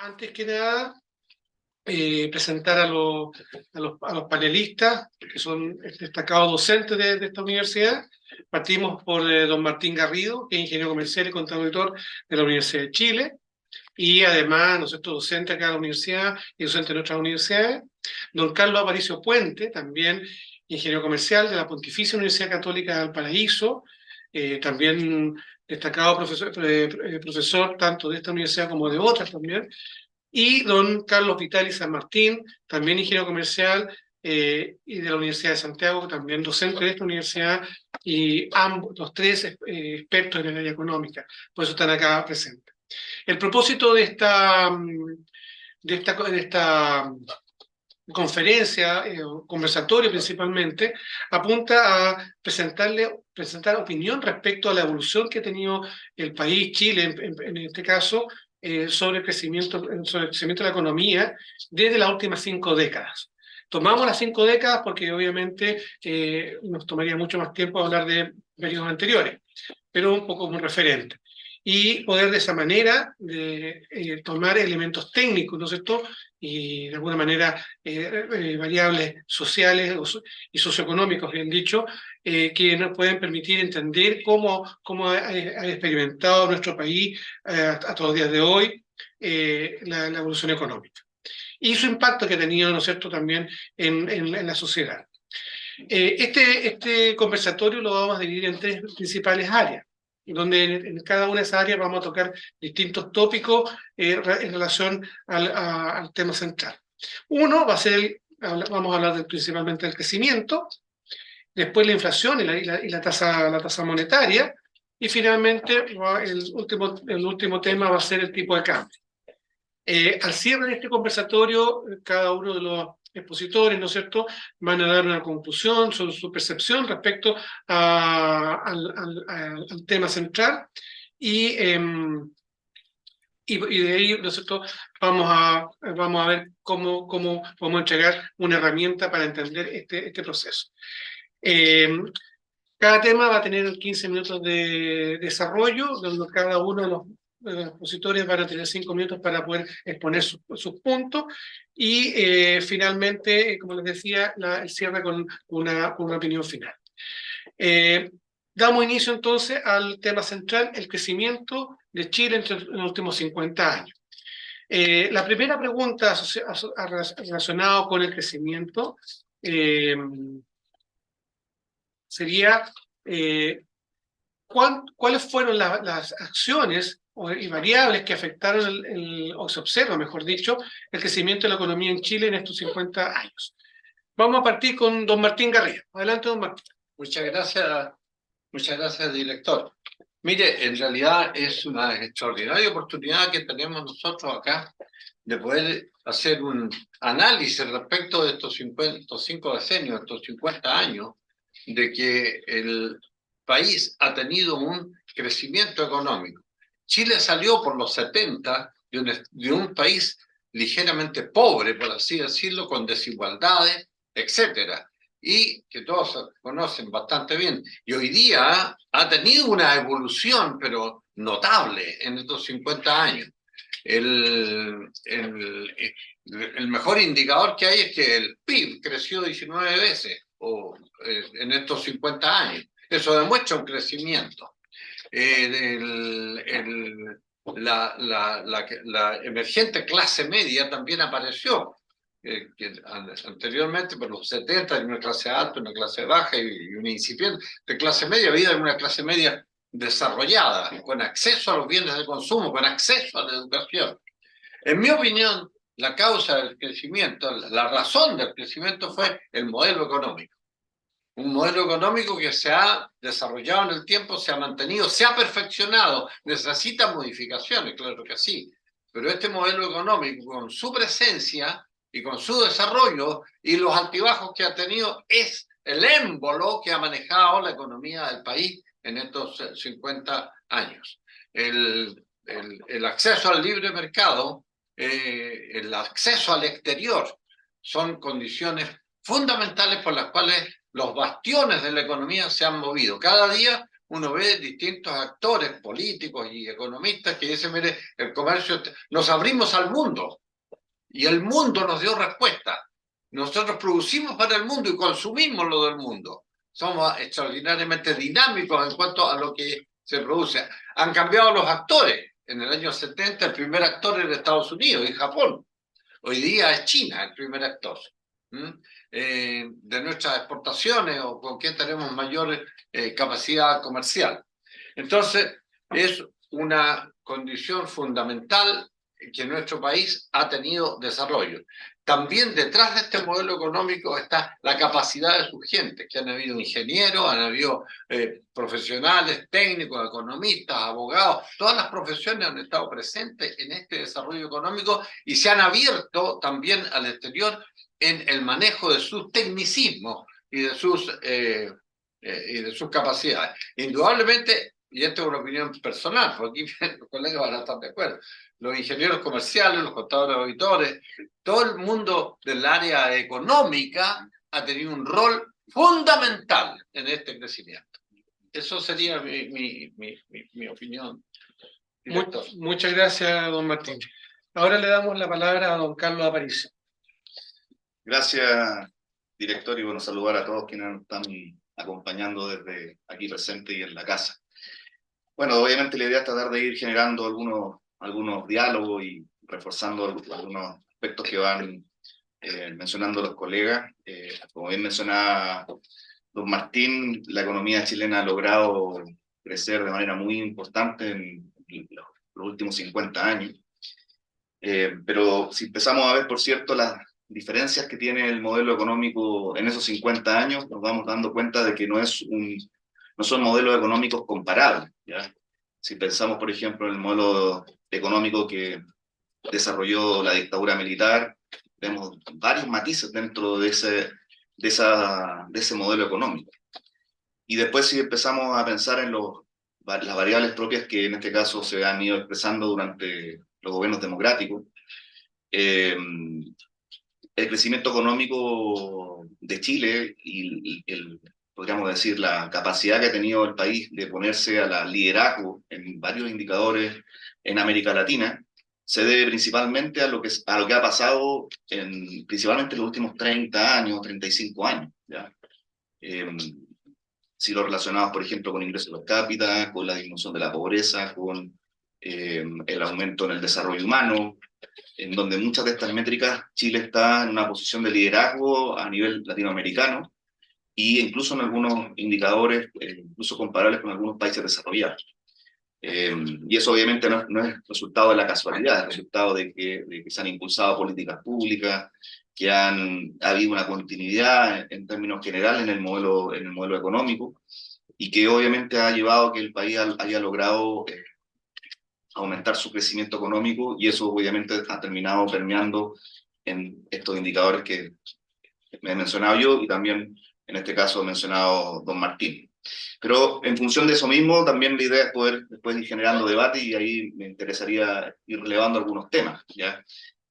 Antes que nada, presentar a los panelistas, que son destacados docentes de esta universidad. Partimos por don Martín Garrido, que es ingeniero comercial y contador auditor de la Universidad de Chile, y además, ¿no es cierto?, docente acá de la universidad y docente de nuestras universidades. Don Carlos Aparicio Puente, también ingeniero comercial de la Pontificia Universidad Católica de Valparaíso, también destacado profesor tanto de esta universidad como de otras también. Y don Carlos Vitali San Martín, también ingeniero comercial y de la Universidad de Santiago, también docente de esta universidad, y ambos, los tres expertos en el área económica, por eso están acá presentes. El propósito de esta conferencia, conversatorio principalmente, apunta a presentar opinión respecto a la evolución que ha tenido el país, Chile en este caso, sobre el crecimiento de la economía desde las últimas 5 décadas. Tomamos las 5 décadas porque obviamente nos tomaría mucho más tiempo hablar de periodos anteriores, pero un poco como referente. Y poder de esa manera tomar elementos técnicos, ¿no es cierto?, y de alguna manera variables sociales y socioeconómicos, bien dicho, que nos pueden permitir entender cómo ha experimentado nuestro país hasta los días de hoy la evolución económica. Y su impacto que ha tenido, ¿no es cierto?, también en la sociedad. Este conversatorio lo vamos a dividir en 3 principales áreas, donde en cada una de esas áreas vamos a tocar distintos tópicos en relación al tema central. Uno va a ser, vamos a hablar principalmente del crecimiento, después la inflación y la tasa monetaria, y finalmente el último tema va a ser el tipo de cambio. Al cierre de este conversatorio, cada uno de los expositores, ¿no es cierto?, van a dar una conclusión sobre su percepción respecto al tema central y de ahí, ¿no es cierto?, vamos a ver cómo podemos entregar una herramienta para entender este proceso. Cada tema va a tener 15 minutos de desarrollo, donde cada uno de los expositores van a tener 5 minutos para poder exponer sus puntos, y finalmente, como les decía, el cierre con una opinión final. Damos inicio entonces al tema central, el crecimiento de Chile en los últimos 50 años. La primera pregunta relacionada con el crecimiento sería cuáles fueron las acciones y variables que afectaron o se observa, mejor dicho, el crecimiento de la economía en Chile en estos 50 años. Vamos a partir con don Martín Garrido. Adelante, don Martín. Muchas gracias, director. Mire, en realidad es una extraordinaria oportunidad que tenemos nosotros acá de poder hacer un análisis respecto de estos 5 decenios, estos 50 años, de que el país ha tenido un crecimiento económico. Chile salió por los 70 de un país ligeramente pobre, por así decirlo, con desigualdades, etcétera, y que todos conocen bastante bien. Y hoy día ha tenido una evolución, pero notable, en estos 50 años. El mejor indicador que hay es que el PIB creció 19 veces en estos 50 años. Eso demuestra un crecimiento. La emergente clase media también apareció. Que anteriormente, por los 70, hay una clase alta, una clase baja y una incipiente de clase media. Había una clase media desarrollada, con acceso a los bienes de consumo, con acceso a la educación. En mi opinión, la causa del crecimiento, la razón del crecimiento fue el modelo económico. Un modelo económico que se ha desarrollado en el tiempo, se ha mantenido, se ha perfeccionado, necesita modificaciones, claro que sí, pero este modelo económico, con su presencia y con su desarrollo y los altibajos que ha tenido, es el émbolo que ha manejado la economía del país en estos 50 años. El acceso al libre mercado, el acceso al exterior, son condiciones fundamentales por las cuales los bastiones de la economía se han movido. Cada día uno ve distintos actores políticos y economistas que dicen, mire, el comercio, nos abrimos al mundo y el mundo nos dio respuesta. Nosotros producimos para el mundo y consumimos lo del mundo. Somos extraordinariamente dinámicos en cuanto a lo que se produce. Han cambiado los actores. En el año 70 el primer actor era Estados Unidos y Japón. Hoy día es China el primer actor. De nuestras exportaciones o con quién tenemos mayor capacidad comercial. Entonces, es una condición fundamental que nuestro país ha tenido desarrollo. También detrás de este modelo económico está la capacidad de sus gentes, que han habido ingenieros, han habido profesionales, técnicos, economistas, abogados, todas las profesiones han estado presentes en este desarrollo económico y se han abierto también al exterior en el manejo de sus tecnicismos y de sus capacidades. Indudablemente, y esta es una opinión personal, porque aquí los colegas van a estar de acuerdo, los ingenieros comerciales, los contadores auditores, todo el mundo del área económica ha tenido un rol fundamental en este crecimiento. Eso sería mi opinión. Muchas gracias, don Martín. Ahora le damos la palabra a don Carlos Aparicio. Gracias, director, y bueno, saludar a todos quienes nos están acompañando desde aquí presente y en la casa. Bueno, obviamente la idea es tratar de ir generando algunos diálogos y reforzando algunos aspectos que van mencionando los colegas. Como bien mencionaba don Martín, la economía chilena ha logrado crecer de manera muy importante en los últimos 50 años. Pero si empezamos a ver, por cierto, las diferencias que tiene el modelo económico en esos 50 años, nos vamos dando cuenta de que no son modelos económicos comparables, ¿ya? Si pensamos, por ejemplo, en el modelo económico que desarrolló la dictadura militar, vemos varios matices dentro de ese modelo económico. Y después, si empezamos a pensar en las variables propias que en este caso se han ido expresando durante los gobiernos democráticos, el crecimiento económico de Chile y podríamos decir, la capacidad que ha tenido el país de ponerse a la liderazgo en varios indicadores en América Latina, se debe principalmente a lo que ha pasado principalmente en los últimos 30 años, 35 años, ¿ya? Si lo relacionamos, por ejemplo, con ingresos per cápita, con la disminución de la pobreza, con el aumento en el desarrollo humano, en donde muchas de estas métricas Chile está en una posición de liderazgo a nivel latinoamericano e incluso en algunos indicadores, incluso comparables con algunos países desarrollados. Y eso obviamente no es resultado de la casualidad, es resultado de que se han impulsado políticas públicas, que ha habido una continuidad en términos generales en el modelo económico, y que obviamente ha llevado a que el país haya logrado aumentar su crecimiento económico, y eso obviamente ha terminado permeando en estos indicadores que me he mencionado yo y también en este caso mencionado don Martín. Pero en función de eso mismo, también la idea es poder después ir generando debate, y ahí me interesaría ir relevando algunos temas, ¿ya?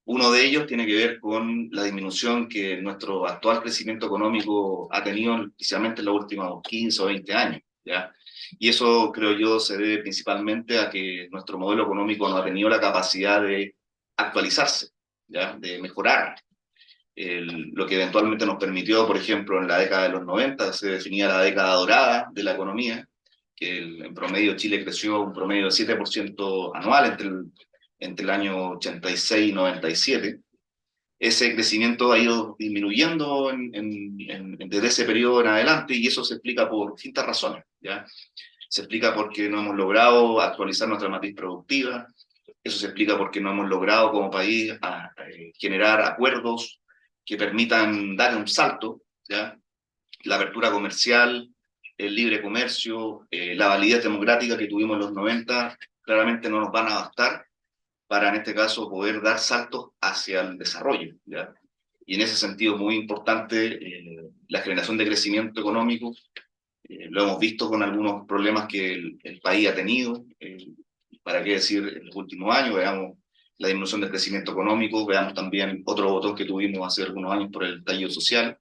Uno de ellos tiene que ver con la disminución que nuestro actual crecimiento económico ha tenido, especialmente en los últimos 15 o 20 años, ¿ya? Y eso, creo yo, se debe principalmente a que nuestro modelo económico no ha tenido la capacidad de actualizarse, ¿ya? De mejorar. Lo que eventualmente nos permitió, por ejemplo, en la década de los 90, se definía la década dorada de la economía, que en promedio Chile creció un promedio de 7% anual entre el año 86 y 97. Ese crecimiento ha ido disminuyendo desde ese periodo en adelante, y eso se explica por distintas razones, ¿ya? Se explica porque no hemos logrado actualizar nuestra matriz productiva, eso se explica porque no hemos logrado como país generar acuerdos que permitan dar un salto, ¿ya? La apertura comercial, el libre comercio, la validez democrática que tuvimos en los 90, claramente no nos van a bastar para, en este caso, poder dar saltos hacia el desarrollo, ¿ya? Y en ese sentido, muy importante, la generación de crecimiento económico. Lo hemos visto con algunos problemas que el país ha tenido, para qué decir, en los últimos años. Veamos la disminución del crecimiento económico, veamos también otro botón que tuvimos hace algunos años por el estallido social,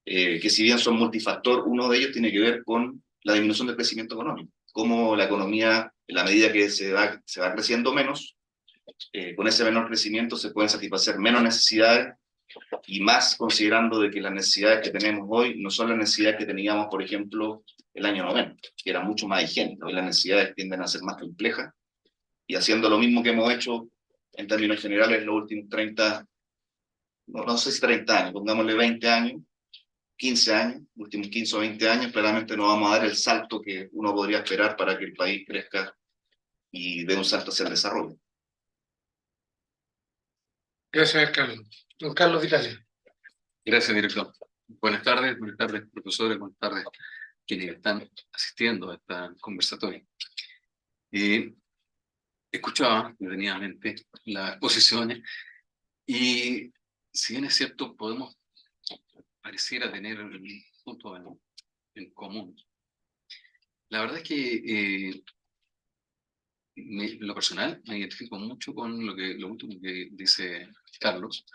que si bien son multifactor, uno de ellos tiene que ver con la disminución del crecimiento económico. Cómo la economía, en la medida que se va creciendo menos, con ese menor crecimiento se pueden satisfacer menos necesidades, y más considerando de que las necesidades que tenemos hoy no son las necesidades que teníamos, por ejemplo, el año 90, que eran mucho más higiénicas. Hoy las necesidades tienden a ser más complejas, y haciendo lo mismo que hemos hecho en términos generales en los últimos 30, no sé si 30 años, pongámosle 20 años, 15 años, últimos 15 o 20 años, claramente no vamos a dar el salto que uno podría esperar para que el país crezca y dé un salto hacia el desarrollo. Gracias, Carlos. Don Carlos Vitali. Gracias, director. Buenas tardes, profesores, buenas tardes quienes están asistiendo a esta conversatoria. Escuchaba detenidamente las exposiciones y, si bien es cierto, pareciera tener un punto en común. La verdad es que en lo personal me identifico mucho con lo último que dice Carlos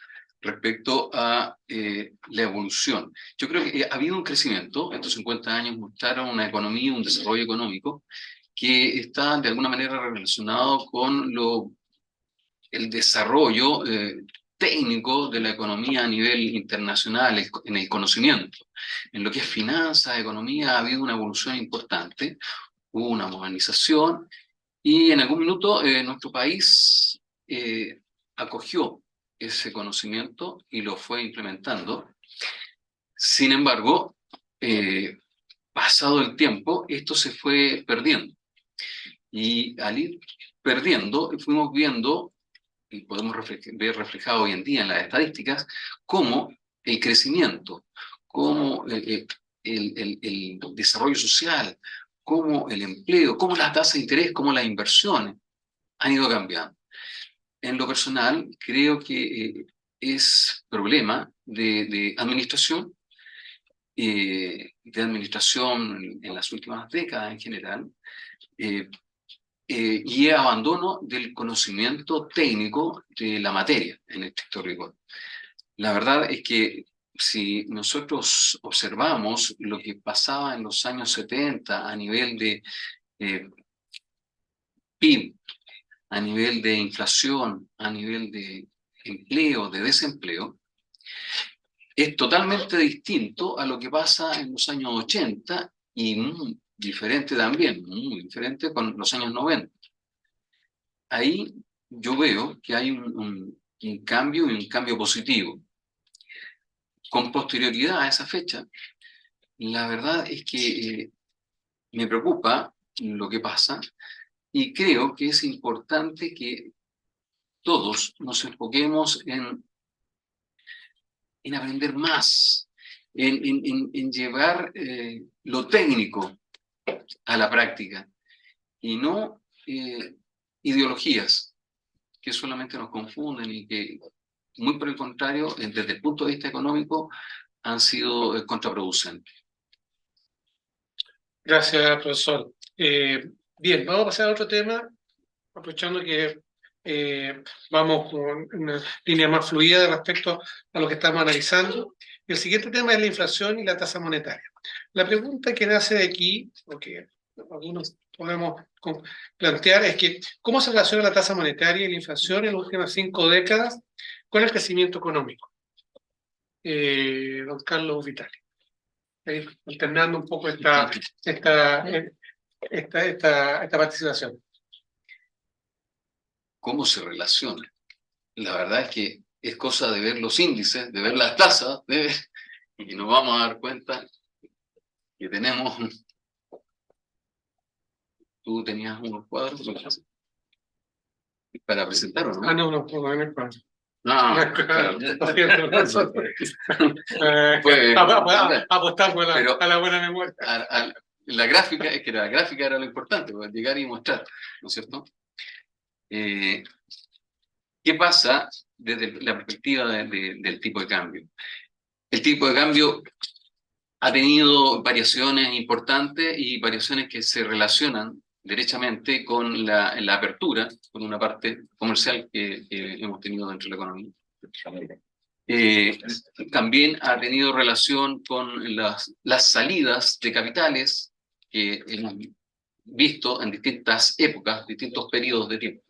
respecto a la evolución. Yo creo que ha habido un crecimiento. Estos 50 años mostraron una economía, un desarrollo económico que está de alguna manera relacionado con el desarrollo técnico de la economía a nivel internacional, en el conocimiento. En lo que es finanzas, economía, ha habido una evolución importante, hubo una modernización, y en algún minuto nuestro país acogió ese conocimiento y lo fue implementando. Sin embargo, pasado el tiempo, esto se fue perdiendo. Y al ir perdiendo, fuimos viendo, y podemos ver reflejado hoy en día en las estadísticas, cómo el crecimiento, cómo el desarrollo social, cómo el empleo, cómo las tasas de interés, cómo las inversiones han ido cambiando. En lo personal, creo que es problema de administración, en las últimas décadas en general, y abandono del conocimiento técnico de la materia en estricto rigor. La verdad es que si nosotros observamos lo que pasaba en los años 70 a nivel de PIB, a nivel de inflación, a nivel de empleo, de desempleo, es totalmente distinto a lo que pasa en los años 80 y muy diferente también, muy diferente con los años 90. Ahí yo veo que hay un cambio, y un cambio positivo. Con posterioridad a esa fecha, la verdad es que me preocupa lo que pasa, y creo que es importante que todos nos enfoquemos en aprender más, en llevar lo técnico a la práctica, y no ideologías que solamente nos confunden y que, muy por el contrario, desde el punto de vista económico, han sido contraproducentes. Gracias, profesor. Bien, vamos a pasar a otro tema, aprovechando que vamos con una línea más fluida respecto a lo que estamos analizando. El siguiente tema es la inflación y la tasa monetaria. La pregunta que nace de aquí, o que algunos podemos plantear, es que ¿cómo se relaciona la tasa monetaria y la inflación en las últimas 5 décadas con el crecimiento económico? Don Carlos Vitali. Alternando un poco esta participación. ¿Cómo se relaciona? La verdad es que es cosa de ver los índices, de ver las tasas, y nos vamos a dar cuenta que tenemos... Tú tenías unos cuadros para presentar, ¿o no? No, en el cuadro. Apostamos a la buena memoria. La gráfica, es que la gráfica era lo importante, llegar y mostrar, ¿no es cierto? ¿Qué pasa desde la perspectiva del tipo de cambio? El tipo de cambio ha tenido variaciones importantes y variaciones que se relacionan derechamente con la apertura, con una parte comercial que hemos tenido dentro de la economía. También ha tenido relación con las salidas de capitales que hemos visto en distintas épocas, distintos periodos de tiempo.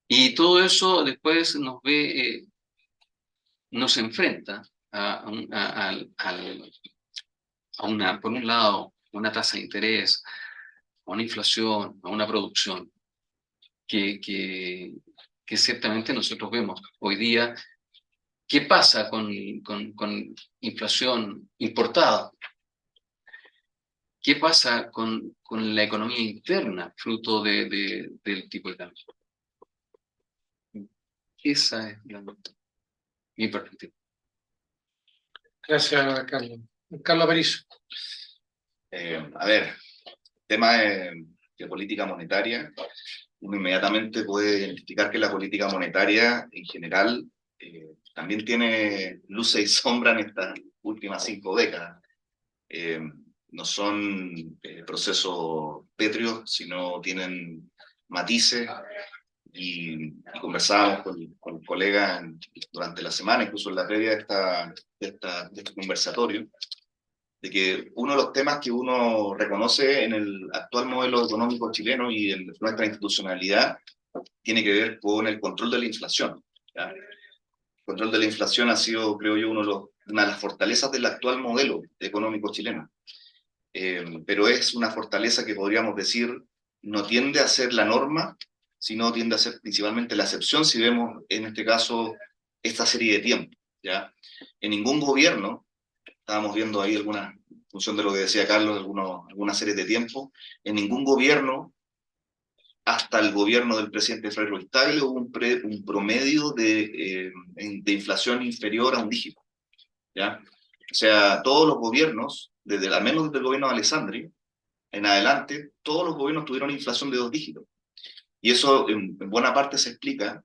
Y todo eso después nos enfrenta por un lado, una tasa de interés, a una inflación, a una producción que ciertamente nosotros vemos hoy día. ¿Qué pasa con inflación importada? ¿Qué pasa con la economía interna, fruto del tipo de cambio? Esa es mi perspectiva. Gracias, Carlos. Carlos Aparicio. A ver, tema de política monetaria, uno inmediatamente puede identificar que la política monetaria en general también tiene luces y sombras en estas últimas 5 décadas. No son procesos pétreos, sino tienen matices, y conversábamos con colegas durante la semana, incluso en la previa de este conversatorio, de que uno de los temas que uno reconoce en el actual modelo económico chileno y en nuestra institucionalidad tiene que ver con el control de la inflación, ¿ya? El control de la inflación ha sido, creo yo, una de las fortalezas del actual modelo económico chileno. Pero es una fortaleza que podríamos decir no tiende a ser la norma, sino tiende a ser principalmente la excepción si vemos en este caso esta serie de tiempos, ¿ya? En ningún gobierno, estábamos viendo ahí en función de lo que decía Carlos, alguna serie de tiempos, en ningún gobierno, hasta el gobierno del presidente Fray Ruiz Tagle, hubo un promedio de inflación inferior a un dígito, ¿ya? O sea, todos los gobiernos, al menos desde el gobierno de Alessandri en adelante, todos los gobiernos tuvieron inflación de 2 dígitos. Y eso en buena parte se explica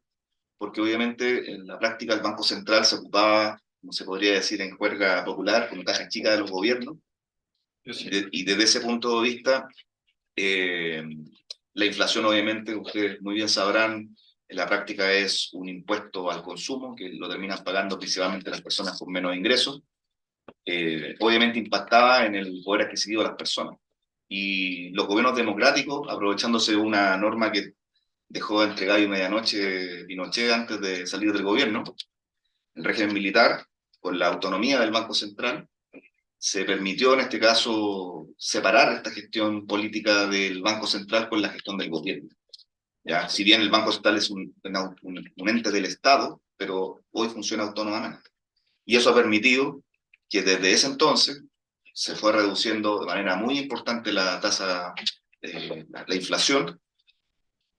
porque obviamente en la práctica el Banco Central se ocupaba, como se podría decir en juerga popular, como caja chica de los gobiernos. Y desde ese punto de vista, la inflación obviamente, ustedes muy bien sabrán, en la práctica es un impuesto al consumo que lo terminan pagando principalmente las personas con menos ingresos. Obviamente impactaba en el poder adquisitivo de las personas. Y los gobiernos democráticos, aprovechándose de una norma que dejó entre gallo y medianoche Pinochet antes de salir del gobierno, el régimen militar, con la autonomía del Banco Central, se permitió en este caso separar esta gestión política del Banco Central con la gestión del gobierno. ¿Ya? Si bien el Banco Central es un ente del Estado, pero hoy funciona autónomamente. Y eso ha permitido que desde ese entonces se fue reduciendo de manera muy importante la tasa, la inflación,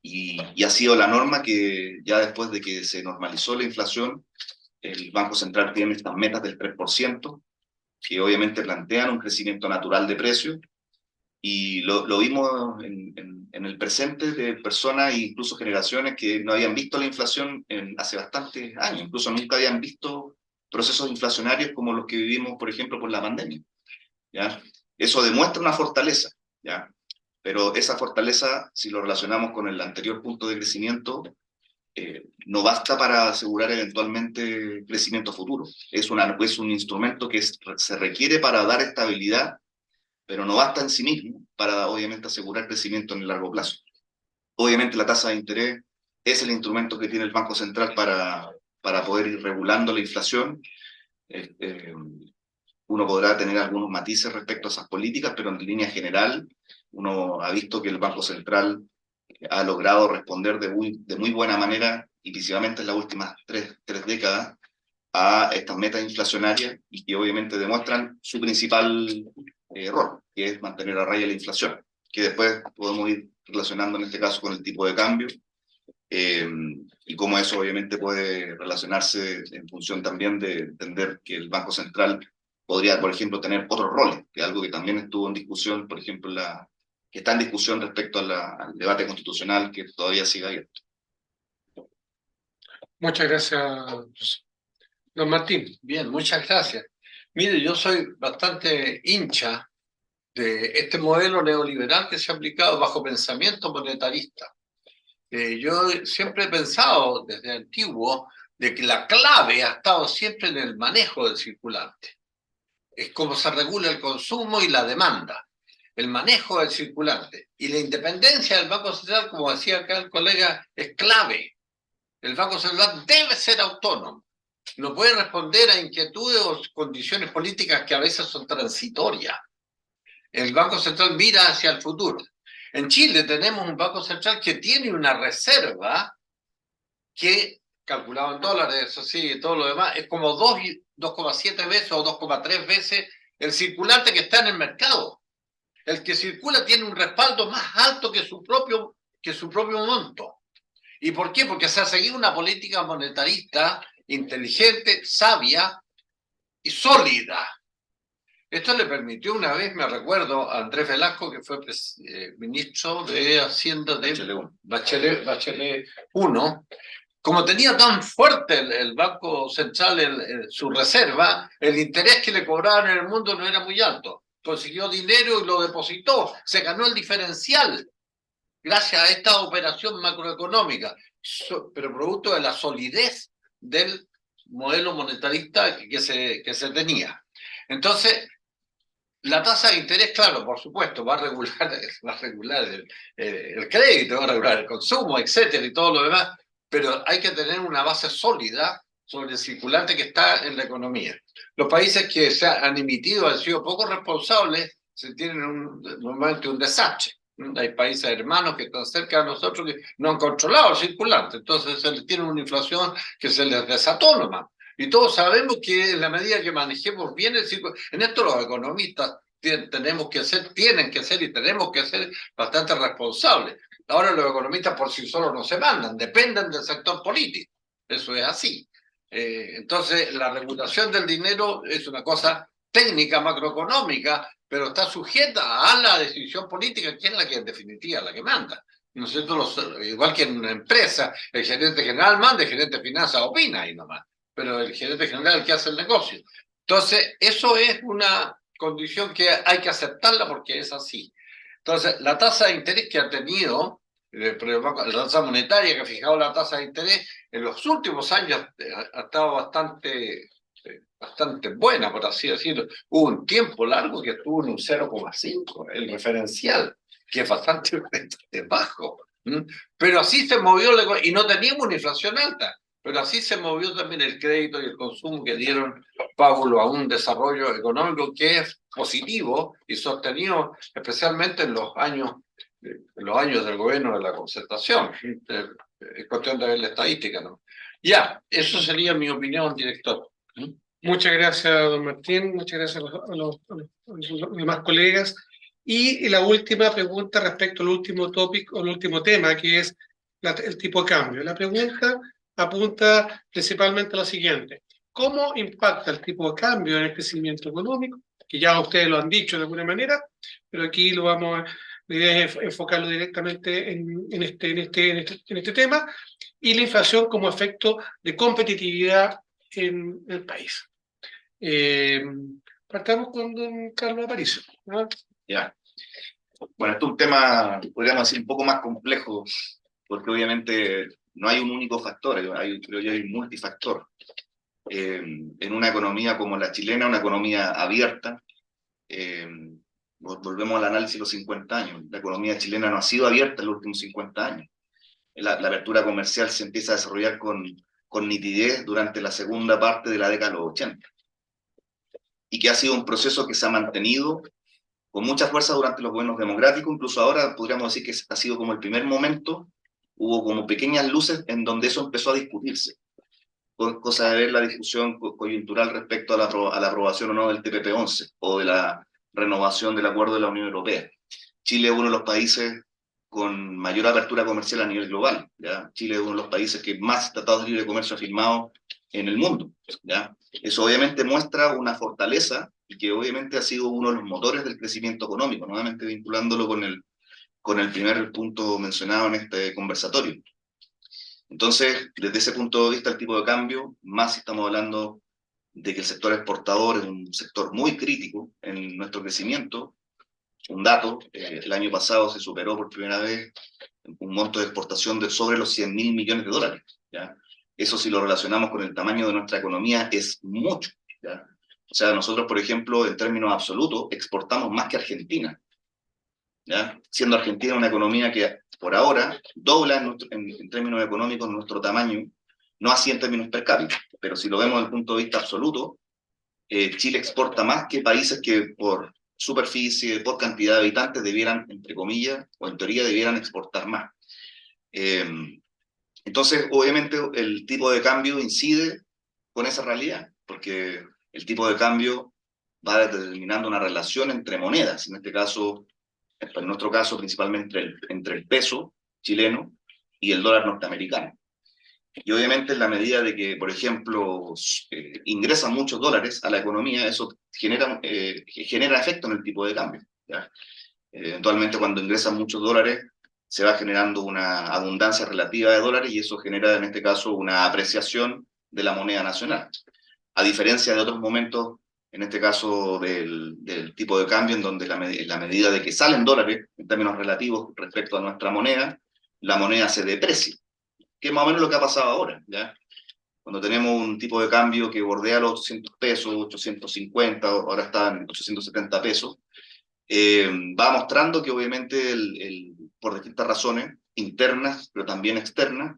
y ha sido la norma que ya después de que se normalizó la inflación, el Banco Central tiene estas metas del 3%, que obviamente plantean un crecimiento natural de precios, y lo vimos en el presente de personas e incluso generaciones que no habían visto la inflación hace bastantes años, incluso nunca habían visto procesos inflacionarios como los que vivimos, por ejemplo, por la pandemia, ¿ya? Eso demuestra una fortaleza, ¿ya? Pero esa fortaleza, si lo relacionamos con el anterior punto de crecimiento, no basta para asegurar eventualmente crecimiento futuro. Es un instrumento que se requiere para dar estabilidad, pero no basta en sí mismo para, obviamente, asegurar crecimiento en el largo plazo. Obviamente, la tasa de interés es el instrumento que tiene el Banco Central para poder ir regulando la inflación. Uno podrá tener algunos matices respecto a esas políticas, pero en línea general, uno ha visto que el Banco Central ha logrado responder de muy buena manera, y principalmente en las últimas tres décadas, a estas metas inflacionarias, y que obviamente demuestran su principal rol, que es mantener a raya la inflación, que después podemos ir relacionando en este caso con el tipo de cambio, y cómo eso obviamente puede relacionarse en función también de entender que el Banco Central podría, por ejemplo, tener otros roles, que es algo que también estuvo en discusión, por ejemplo, que está en discusión respecto al debate constitucional que todavía sigue abierto. Muchas gracias, don Martín. Bien, muchas gracias. Mire, yo soy bastante hincha de este modelo neoliberal que se ha aplicado bajo pensamiento monetarista. Yo siempre he pensado desde antiguo de que la clave ha estado siempre en el manejo del circulante. Es como se regula el consumo y la demanda. el manejo del circulante. Y la independencia del Banco Central, como decía acá el colega, es clave. El Banco Central debe ser autónomo. No puede responder a inquietudes o condiciones políticas que a veces son transitorias. El Banco Central mira hacia el futuro. En Chile tenemos un Banco Central que tiene una reserva que, calculado en dólares, eso sí, y todo lo demás, es como 2,7 veces o 2,3 veces el circulante que está en el mercado. El que circula tiene un respaldo más alto que su propio monto. ¿Y por qué? Porque se ha seguido una política monetarista inteligente, sabia y sólida. Esto le permitió una vez, me recuerdo, a Andrés Velasco, que fue ministro de Hacienda de Bachelet I, como tenía tan fuerte el Banco Central su reserva, el interés que le cobraban en el mundo no era muy alto. Consiguió dinero y lo depositó, se ganó el diferencial gracias a esta operación macroeconómica, pero producto de la solidez del modelo monetarista que se tenía. Entonces, la tasa de interés, claro, por supuesto, va a regular el crédito, va a regular el consumo, etcétera, y todo lo demás, pero hay que tener una base sólida sobre el circulante que está en la economía. Los países que se han emitido han sido poco responsables, se tienen normalmente un desastre. Hay países hermanos que están cerca de nosotros que no han controlado el circulante, entonces se les tiene una inflación que se les desató nomás. Y todos sabemos que en la medida que manejemos bien el circulante, en esto los economistas tienen que ser y tenemos que ser bastante responsables. Ahora los economistas por sí solos no se mandan, dependen del sector político. Eso es así. Entonces, la regulación del dinero es una cosa técnica, macroeconómica, pero está sujeta a la decisión política, que es la que en definitiva la que manda. ¿No es cierto? Igual que en una empresa, el gerente general manda, el gerente de finanzas opina ahí nomás, pero el gerente general es el que hace el negocio. Entonces, eso es una condición que hay que aceptarla porque es así. Entonces, la tasa de interés que ha tenido, la tasa monetaria que ha fijado la tasa de interés, en los últimos años ha estado bastante buena, por así decirlo. Hubo un tiempo largo que estuvo en un 0,5, el referencial, que es bastante bajo. Pero así se movió, y no teníamos una inflación alta, pero así se movió también el crédito y el consumo que dieron pábulo a un desarrollo económico que es positivo y sostenido especialmente en los años del gobierno de la concertación. Es cuestión de ver la estadística, ¿no? Ya, eso sería mi opinión, director. Muchas gracias, don Martín, muchas gracias a los demás colegas. Y la última pregunta respecto al último tópico, al último tema, que es el tipo de cambio. La pregunta apunta principalmente a lo siguiente: ¿cómo impacta el tipo de cambio en el crecimiento económico? Que ya ustedes lo han dicho de alguna manera, pero aquí la idea es enfocarlo directamente en este tema, y la inflación como efecto de competitividad en el país. Partamos con don Carlos Aparicio, ¿no? Ya. Bueno, esto es un tema, podríamos decir, un poco más complejo, porque obviamente no hay un único factor, creo yo hay un multifactor. En una economía como la chilena, una economía abierta, volvemos al análisis de los 50 años, la economía chilena no ha sido abierta en los últimos 50 años. La apertura comercial se empieza a desarrollar con nitidez durante la segunda parte de la década de los 80, y que ha sido un proceso que se ha mantenido con mucha fuerza durante los gobiernos democráticos. Incluso ahora podríamos decir que ha sido como el primer momento, hubo como pequeñas luces en donde eso empezó a discutirse, cosa de ver la discusión coyuntural respecto a la aprobación o no del TPP-11 o de la renovación del acuerdo de la Unión Europea. Chile es uno de los países con mayor apertura comercial a nivel global, ¿ya? Chile es uno de los países que más tratados de libre comercio ha firmado en el mundo, ¿ya? Eso obviamente muestra una fortaleza y que obviamente ha sido uno de los motores del crecimiento económico, nuevamente vinculándolo con el primer punto mencionado en este conversatorio. Entonces, desde ese punto de vista, el tipo de cambio, más si estamos hablando de que el sector exportador es un sector muy crítico en nuestro crecimiento. Un dato, el año pasado se superó por primera vez un monto de exportación de sobre los 100.000 millones de dólares, ¿ya? Eso, si lo relacionamos con el tamaño de nuestra economía, es mucho, ¿ya? O sea, nosotros, por ejemplo, en términos absolutos, exportamos más que Argentina, ¿ya? Siendo Argentina una economía que por ahora dobla en términos económicos nuestro tamaño, no así en términos per cápita, pero si lo vemos desde el punto de vista absoluto, Chile exporta más que países que por superficie, por cantidad de habitantes debieran, entre comillas, o en teoría debieran exportar más. Entonces, obviamente, el tipo de cambio incide con esa realidad, porque el tipo de cambio va determinando una relación entre monedas, en este caso, en nuestro caso, principalmente entre el peso chileno y el dólar norteamericano. Y obviamente en la medida de que, por ejemplo, ingresan muchos dólares a la economía, eso genera efecto en el tipo de cambio, ¿ya? Eventualmente cuando ingresan muchos dólares se va generando una abundancia relativa de dólares y eso genera en este caso una apreciación de la moneda nacional. A diferencia de otros momentos, en este caso del tipo de cambio, en donde en la medida de que salen dólares en términos relativos respecto a nuestra moneda, la moneda se deprecia, que es más o menos lo que ha pasado ahora, ¿ya? Cuando tenemos un tipo de cambio que bordea los 800 pesos, 850, ahora está en 870 pesos, va mostrando que obviamente por distintas razones internas, pero también externas,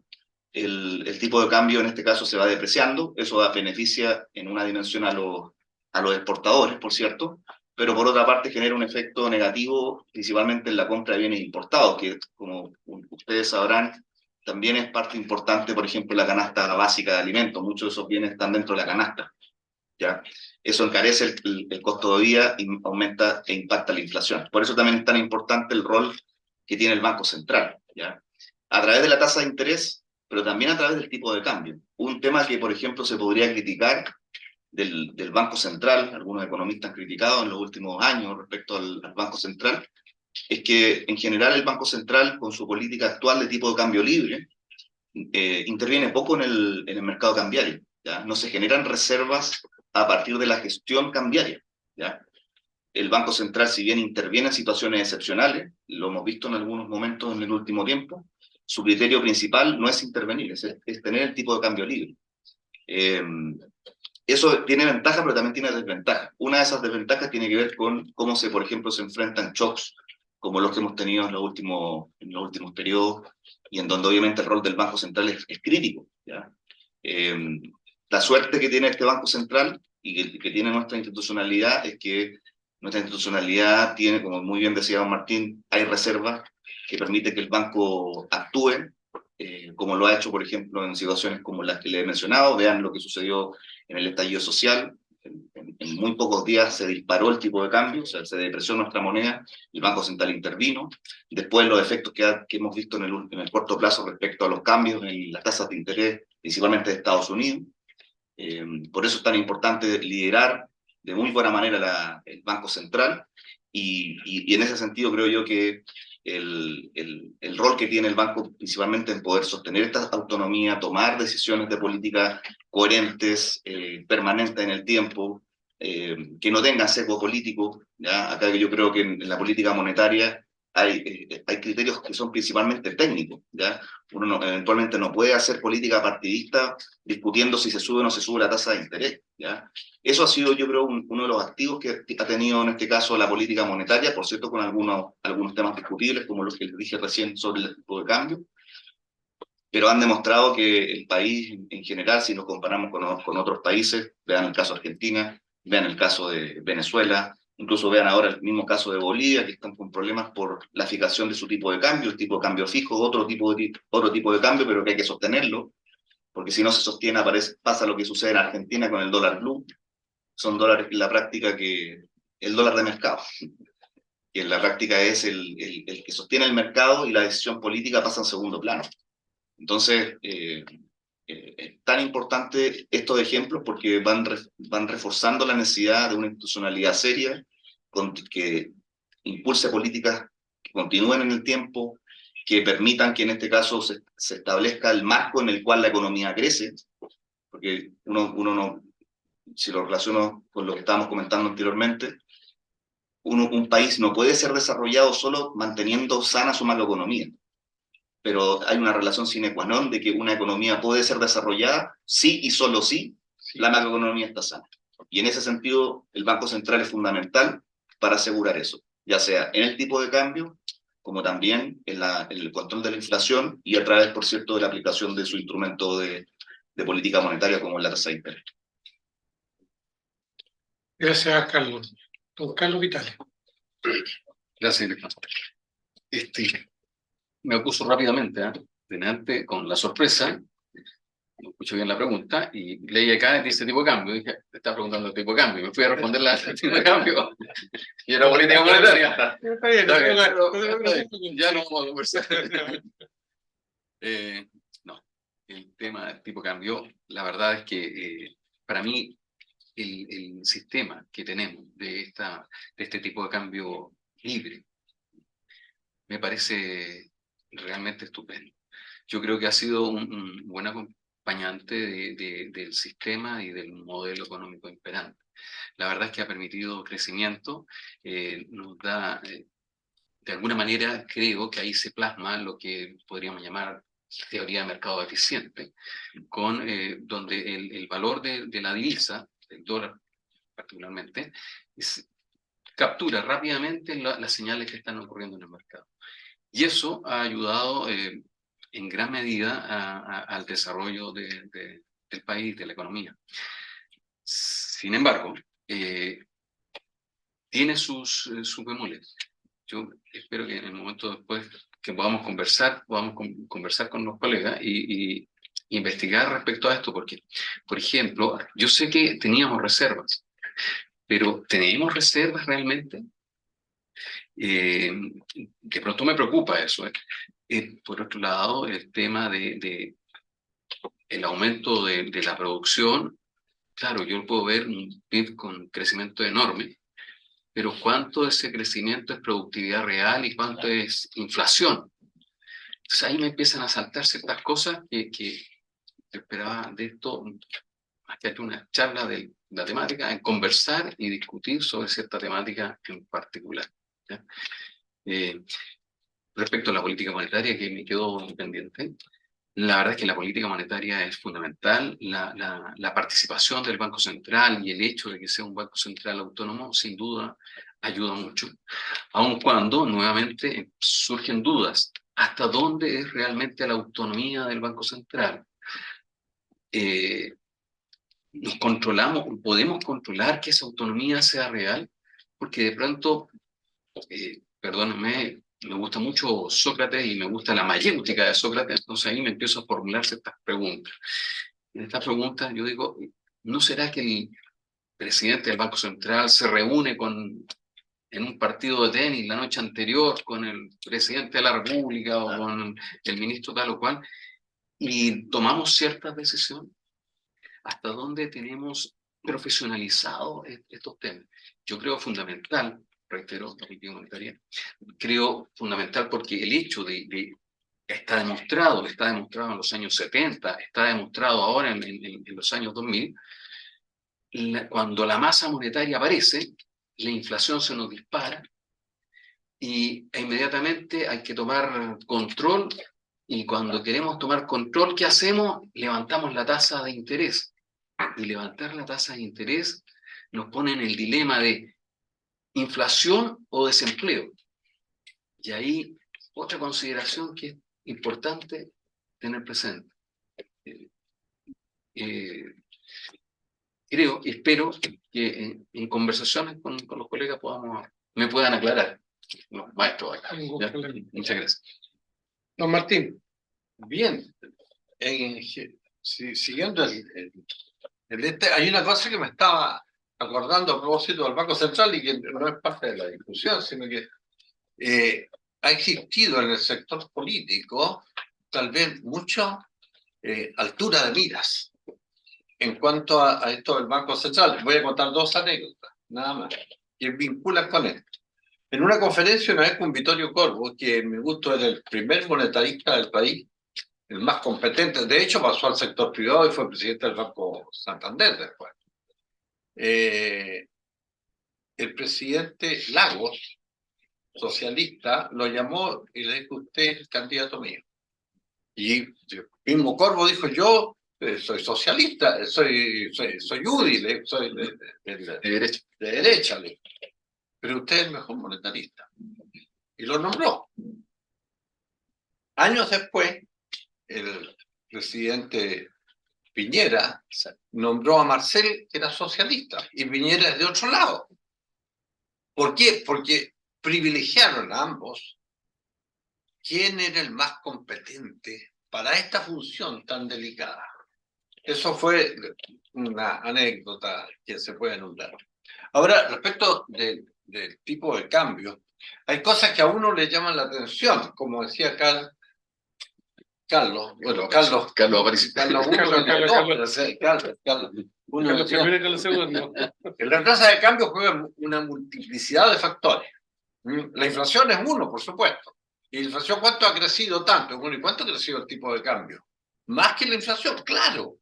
el tipo de cambio en este caso se va depreciando, eso beneficia en una dimensión a los exportadores, por cierto, pero por otra parte genera un efecto negativo, principalmente en la compra de bienes importados, que como ustedes sabrán, también es parte importante, por ejemplo, la canasta básica de alimentos, muchos de esos bienes están dentro de la canasta, ¿ya? Eso encarece el costo de vida y aumenta e impacta la inflación. Por eso también es tan importante el rol que tiene el Banco Central, ¿ya? A través de la tasa de interés, pero también a través del tipo de cambio. Un tema que, por ejemplo, se podría criticar del Banco Central, algunos economistas han criticado en los últimos años respecto al Banco Central, es que en general el Banco Central, con su política actual de tipo de cambio libre, interviene poco en el mercado cambiario, ¿ya? No se generan reservas a partir de la gestión cambiaria, ¿ya? El Banco Central, si bien interviene en situaciones excepcionales, lo hemos visto en algunos momentos en el último tiempo, su criterio principal no es intervenir, es tener el tipo de cambio libre. Eso tiene ventaja, pero también tiene desventajas. Una de esas desventajas tiene que ver con cómo por ejemplo, se enfrentan shocks como los que hemos tenido en los últimos periodos, y en donde obviamente el rol del Banco Central es crítico, ¿ya? La suerte que tiene este Banco Central y que tiene nuestra institucionalidad es que nuestra institucionalidad tiene, como muy bien decía don Martín, hay reservas que permiten que el banco actúe, como lo ha hecho, por ejemplo, en situaciones como las que le he mencionado. Vean lo que sucedió en el estallido social. En muy pocos días se disparó el tipo de cambio, o sea, se depreció nuestra moneda, el Banco Central intervino. Después los efectos que hemos visto en el corto plazo respecto a los cambios en las tasas de interés, principalmente de Estados Unidos. Por eso es tan importante liderar de muy buena manera el Banco Central, y en ese sentido creo yo que el rol que tiene el banco principalmente en poder sostener esta autonomía, tomar decisiones de política coherentes, permanentes en el tiempo, que no tengan sesgo político, ¿ya? Acá yo creo que en la política monetaria hay criterios que son principalmente técnicos, ¿ya? Uno eventualmente no puede hacer política partidista discutiendo si se sube o no se sube la tasa de interés, ¿ya? Eso ha sido, yo creo, uno de los activos que ha tenido en este caso la política monetaria, por cierto, con algunos temas discutibles, como los que les dije recién sobre el tipo de cambio, pero han demostrado que el país en general, si nos comparamos con otros países, vean el caso de Argentina, vean el caso de Venezuela, incluso vean ahora el mismo caso de Bolivia, que están con problemas por la fijación de su tipo de cambio, el tipo de cambio fijo, otro tipo de cambio, pero que hay que sostenerlo, porque si no se sostiene pasa lo que sucede en Argentina con el dólar blue. Son dólares en la práctica el dólar de mercado, que en la práctica es el que sostiene el mercado, y la decisión política pasa en segundo plano. Entonces, es tan importante estos ejemplos porque van reforzando la necesidad de una institucionalidad seria que impulse políticas que continúen en el tiempo, que permitan que en este caso se establezca el marco en el cual la economía crece, porque uno no, si lo relaciono con lo que estábamos comentando anteriormente, un país no puede ser desarrollado solo manteniendo sana su macroeconomía, pero hay una relación sine qua non de que una economía puede ser desarrollada sí y solo sí la macroeconomía está sana. Y en ese sentido el Banco Central es fundamental para asegurar eso, ya sea en el tipo de cambio como también en el control de la inflación y a través, por cierto, de la aplicación de su instrumento de política monetaria como la tasa de interés. Gracias, Carlos. Don Carlos Vitale. Gracias, director. Me acuso rápidamente, delante con la sorpresa, no escucho bien la pregunta, y leí acá, dice tipo de cambio, dije, te está preguntando el tipo de cambio, y me fui a responder la tipo de cambio, y era política monetaria. Está bien, Está bien, pero- ya no vamos a conversar. No, el tema del tipo de cambio, la verdad es que para mí el sistema que tenemos de este tipo de cambio libre me parece realmente estupendo. Yo creo que ha sido un buen acompañante del sistema y del modelo económico imperante. La verdad es que ha permitido crecimiento, nos da, de alguna manera, creo que ahí se plasma lo que podríamos llamar teoría de mercado eficiente, donde el valor de la divisa, el dólar particularmente, captura rápidamente las señales que están ocurriendo en el mercado. Y eso ha ayudado en gran medida al desarrollo del país, de la economía. Sin embargo, tiene sus bemoles. Yo espero que en el momento después que podamos conversar con los colegas y investigar respecto a esto, porque, por ejemplo, yo sé que teníamos reservas, pero ¿tenemos reservas realmente? De pronto me preocupa eso. Por otro lado, el tema de el aumento de la producción, claro, yo puedo ver un PIB con crecimiento enorme, pero ¿cuánto de ese crecimiento es productividad real y cuánto es inflación? Entonces ahí me empiezan a saltar ciertas cosas que esperaba de esto, más que haya una charla de la temática, en conversar y discutir sobre cierta temática en particular, ¿ya? Respecto a la política monetaria, que me quedó pendiente, la verdad es que la política monetaria es fundamental, la participación del Banco Central y el hecho de que sea un Banco Central autónomo, sin duda, ayuda mucho, aun cuando nuevamente surgen dudas, ¿hasta dónde es realmente la autonomía del Banco Central? ¿Nos controlamos, podemos controlar que esa autonomía sea real? Porque de pronto, perdónenme, me gusta mucho Sócrates y me gusta la mayéutica de Sócrates, entonces ahí me empiezo a formular ciertas preguntas. En estas preguntas yo digo, ¿no será que el presidente del Banco Central se reúne en un partido de tenis la noche anterior con el presidente de la República o con el ministro tal o cual y tomamos ciertas decisiones? ¿Hasta dónde tenemos profesionalizado estos temas? Yo creo fundamental, reitero, la política monetaria, creo fundamental porque el hecho está demostrado en los años 70, está demostrado ahora en los años 2000, cuando la masa monetaria aparece, la inflación se nos dispara e inmediatamente hay que tomar control, y cuando queremos tomar control, ¿qué hacemos? Levantamos la tasa de interés. Y levantar la tasa de interés nos pone en el dilema de inflación o desempleo. Y ahí otra consideración que es importante tener presente. Espero que en conversaciones con los colegas me puedan aclarar, los maestros acá. Muchas gracias. Don Martín. Bien, siguiendo hay una cosa que me estaba acordando a propósito del Banco Central y que no es parte de la discusión, sino que ha existido en el sector político tal vez mucha altura de miras en cuanto a esto del Banco Central. Voy a contar dos anécdotas, nada más, que vinculan con esto. En una conferencia una vez con Vittorio Corvo, que me gustó, era el primer monetarista del país, el más competente, de hecho pasó al sector privado y fue presidente del Banco Santander después. El presidente Lagos, socialista, lo llamó y le dijo: usted es el candidato mío. Y el mismo Corvo dijo: yo soy socialista, soy útil, soy de derecha, pero usted es el mejor monetarista. y lo nombró. Años después, el presidente Piñera nombró a Marcel, que era socialista, y Piñera es de otro lado. ¿Por qué? Porque privilegiaron a ambos quién era el más competente para esta función tan delicada. Eso fue una anécdota que se puede nombrar. Ahora, respecto del tipo de cambio, hay cosas que a uno le llaman la atención, como decía Carlos, Aparicio. Uno Los decía, primeros que los segundos. la tasa de cambio juega una multiplicidad de factores. La inflación es uno, por supuesto. ¿Y la inflación cuánto ha crecido tanto? Bueno, ¿y cuánto ha crecido el tipo de cambio? Más que la inflación, claro.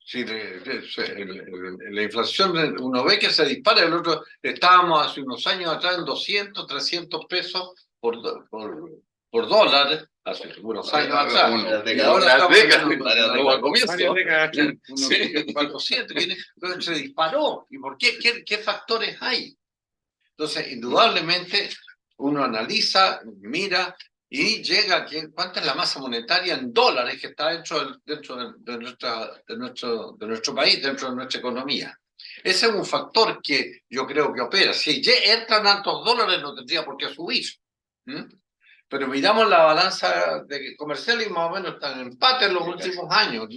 Sí, la inflación, uno ve que se dispara, el otro, estábamos hace unos años atrás en 200, 300 pesos por dólar, hace unos años atrás. Y ahora estamos Varias décadas. unos 400, entonces se disparó. ¿Y por qué? ¿Qué factores hay? Entonces, indudablemente, uno analiza, mira y llega a cuánta es la masa monetaria en dólares que está dentro de nuestro país, dentro de nuestra economía. Ese es un factor que yo creo que opera. Si entran altos dólares, no tendría por qué subir. Pero miramos la balanza comercial y más o menos está en empate en los últimos años.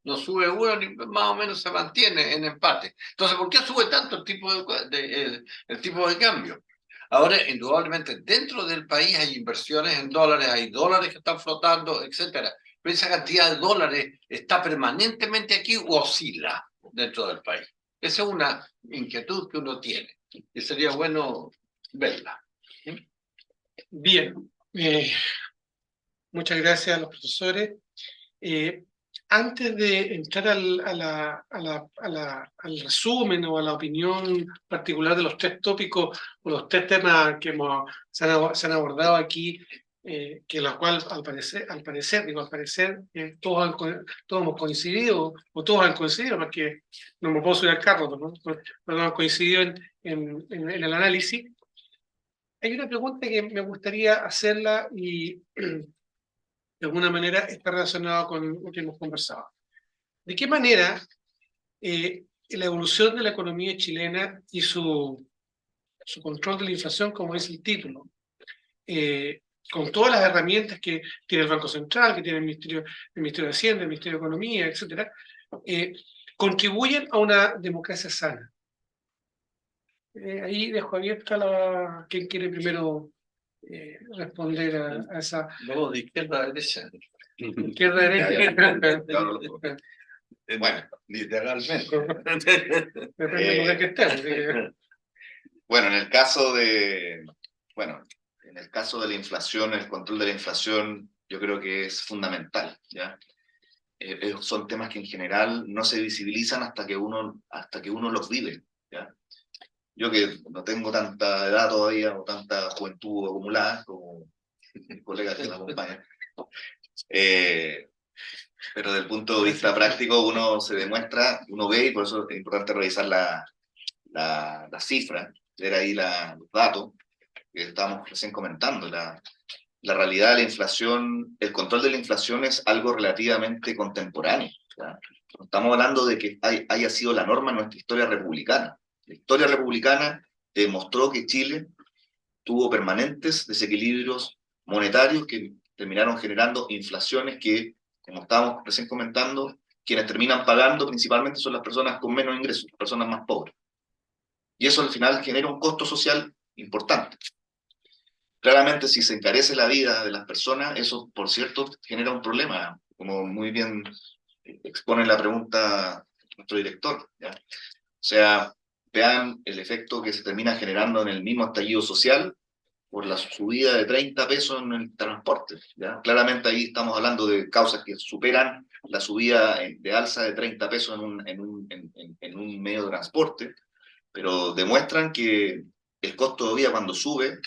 No sube uno ni más o menos se mantiene en empate. Entonces, ¿por qué sube tanto el tipo de cambio? Ahora, indudablemente, dentro del país hay inversiones en dólares, hay dólares que están flotando, etcétera. Pero esa cantidad de dólares está permanentemente aquí o oscila dentro del país. Esa es una inquietud que uno tiene y sería bueno verla. Bien, muchas gracias a los profesores. Antes de entrar al resumen o a la opinión particular de los tres tópicos o los tres temas que se han abordado aquí, que los cuales al parecer todos hemos coincidido, o todos han coincidido, porque no me puedo subir al carro, pero han coincidido en el análisis. Hay una pregunta que me gustaría hacerla y de alguna manera está relacionado con lo que hemos conversado. ¿De qué manera la evolución de la economía chilena y su control de la inflación, como dice el título, con todas las herramientas que tiene el Banco Central, que tiene el Ministerio de Hacienda, el Ministerio de Economía, etcétera, contribuyen a una democracia sana? Ahí dejo abierta ¿quién quiere primero responder a esa? Luego de izquierda a derecha. Izquierda, derecha. Bueno, literalmente. Depende del lugar que estemos. Bueno, en el caso de la inflación, el control de la inflación, yo creo que es fundamental, ¿ya? Son temas que en general no se visibilizan hasta que uno los vive, ¿ya? Yo que no tengo tanta edad todavía o tanta juventud acumulada como mis colegas que me acompañan, pero desde el punto de vista práctico uno ve, y por eso es importante revisar la cifra, ver ahí los datos que estábamos recién comentando. La realidad de la inflación, el control de la inflación es algo relativamente contemporáneo, ¿ya? No estamos hablando de que haya sido la norma en nuestra historia republicana. La historia republicana demostró que Chile tuvo permanentes desequilibrios monetarios que terminaron generando inflaciones que, como estábamos recién comentando, quienes terminan pagando principalmente son las personas con menos ingresos, las personas más pobres. Y eso al final genera un costo social importante. Claramente, si se encarece la vida de las personas, eso, por cierto, genera un problema, como muy bien expone la pregunta nuestro director, ¿ya? O sea, vean el efecto que se termina generando en el mismo estallido social por la subida de 30 pesos en el transporte, ¿ya? Claramente ahí estamos hablando de causas que superan la subida de alza de 30 pesos en un medio de transporte, pero demuestran que el costo de vida cuando sube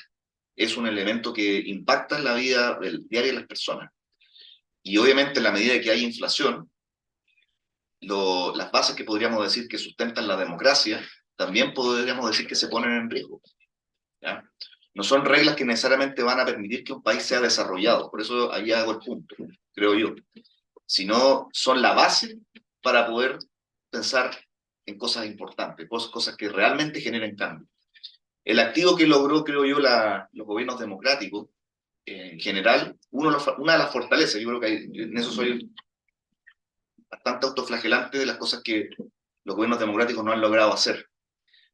es un elemento que impacta en la vida diaria de las personas. Y obviamente en la medida que hay inflación, las bases que podríamos decir que sustentan la democracia, también podríamos decir que se ponen en riesgo, ¿ya? No son reglas que necesariamente van a permitir que un país sea desarrollado. Por eso ahí hago el punto, creo yo. Sino son la base para poder pensar en cosas importantes, cosas que realmente generen cambio. El activo que logró, creo yo, los gobiernos democráticos, en general, una de las fortalezas, yo creo que en eso soy bastante autoflagelante de las cosas que los gobiernos democráticos no han logrado hacer.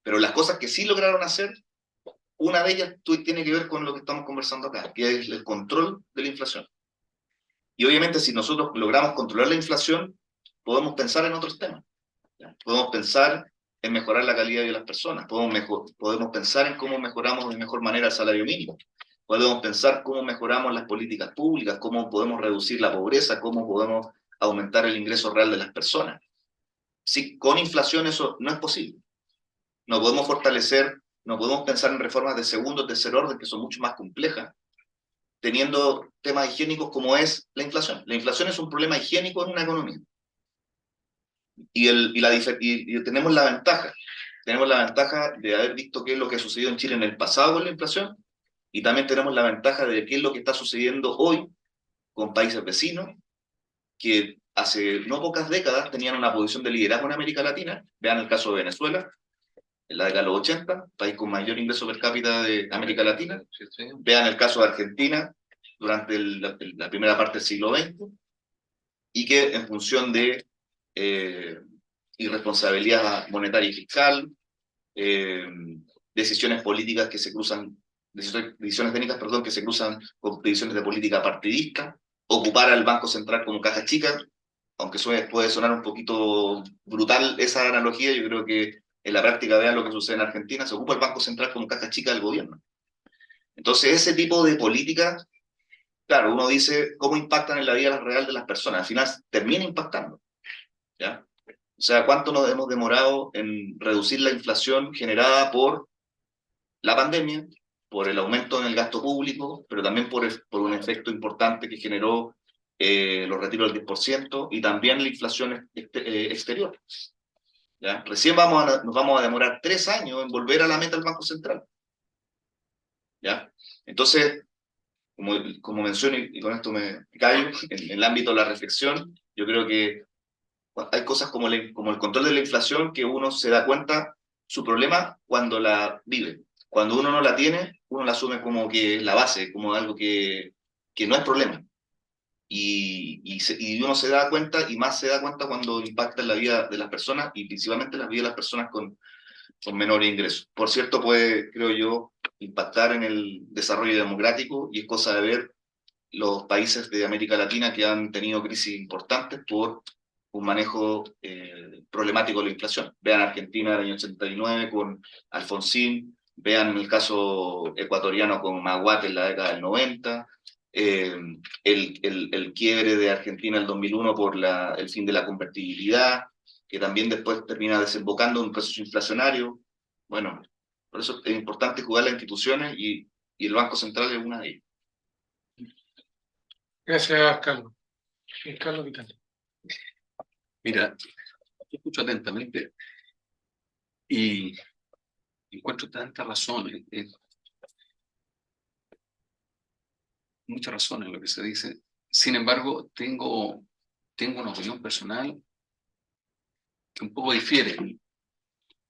Pero las cosas que sí lograron hacer, una de ellas tiene que ver con lo que estamos conversando acá, que es el control de la inflación. Y obviamente si nosotros logramos controlar la inflación, podemos pensar en otros temas. ¿Ya? Podemos pensar en mejorar la calidad de vida de las personas, podemos pensar en cómo mejoramos de mejor manera el salario mínimo, podemos pensar cómo mejoramos las políticas públicas, cómo podemos reducir la pobreza, cómo podemos aumentar el ingreso real de las personas. Si con inflación eso no es posible. No podemos fortalecer, no podemos pensar en reformas de segundo o tercer orden que son mucho más complejas, teniendo temas higiénicos como es la inflación. La inflación es un problema higiénico en una economía. Y tenemos la ventaja de haber visto qué es lo que ha sucedido en Chile en el pasado con la inflación, y también tenemos la ventaja de qué es lo que está sucediendo hoy con países vecinos que hace no pocas décadas tenían una posición de liderazgo en América Latina. Vean el caso de Venezuela, en la década de los 80, país con mayor ingreso per cápita de América Latina. Vean el caso de Argentina durante la primera parte del siglo XX, y que en función de irresponsabilidad monetaria y fiscal, decisiones políticas que se cruzan, decisiones técnicas, perdón, que se cruzan con decisiones de política partidista, ocupar al Banco Central como caja chica, aunque puede sonar un poquito brutal esa analogía, yo creo que en la práctica vean lo que sucede en Argentina, se ocupa el Banco Central como caja chica del gobierno. Entonces ese tipo de políticas, claro, uno dice cómo impactan en la vida real de las personas, al final termina impactando, ¿ya? O sea, ¿cuánto nos hemos demorado en reducir la inflación generada por la pandemia, por el aumento en el gasto público, pero también por un efecto importante que generó los retiros del 10% y también la inflación exterior? ¿Ya? Recién nos vamos a demorar 3 años en volver a la meta del Banco Central. ¿Ya? Entonces, como menciono, y con esto me callo, en el ámbito de la reflexión, yo creo que hay cosas como el control de la inflación que uno se da cuenta su problema cuando la vive. Cuando uno no la tiene, uno la asume como que es la base, como algo que no es problema. Y uno se da cuenta, y más se da cuenta cuando impacta en la vida de las personas, y principalmente en la vida de las personas con menores ingresos. Por cierto, puede, creo yo, impactar en el desarrollo democrático, y es cosa de ver los países de América Latina que han tenido crisis importantes por un manejo problemático de la inflación. Vean Argentina del año 89 con Alfonsín, vean el caso ecuatoriano con Maguate en la década del 90, el quiebre de Argentina en el 2001 por el fin de la convertibilidad, que también después termina desembocando en un proceso inflacionario. Bueno, por eso es importante jugar las instituciones, y el Banco Central es una de ellas. Gracias, Carlos. Carlos Vital. Mira, yo escucho atentamente y encuentro tantas razones, muchas razones en lo que se dice. Sin embargo, tengo una opinión personal que un poco difiere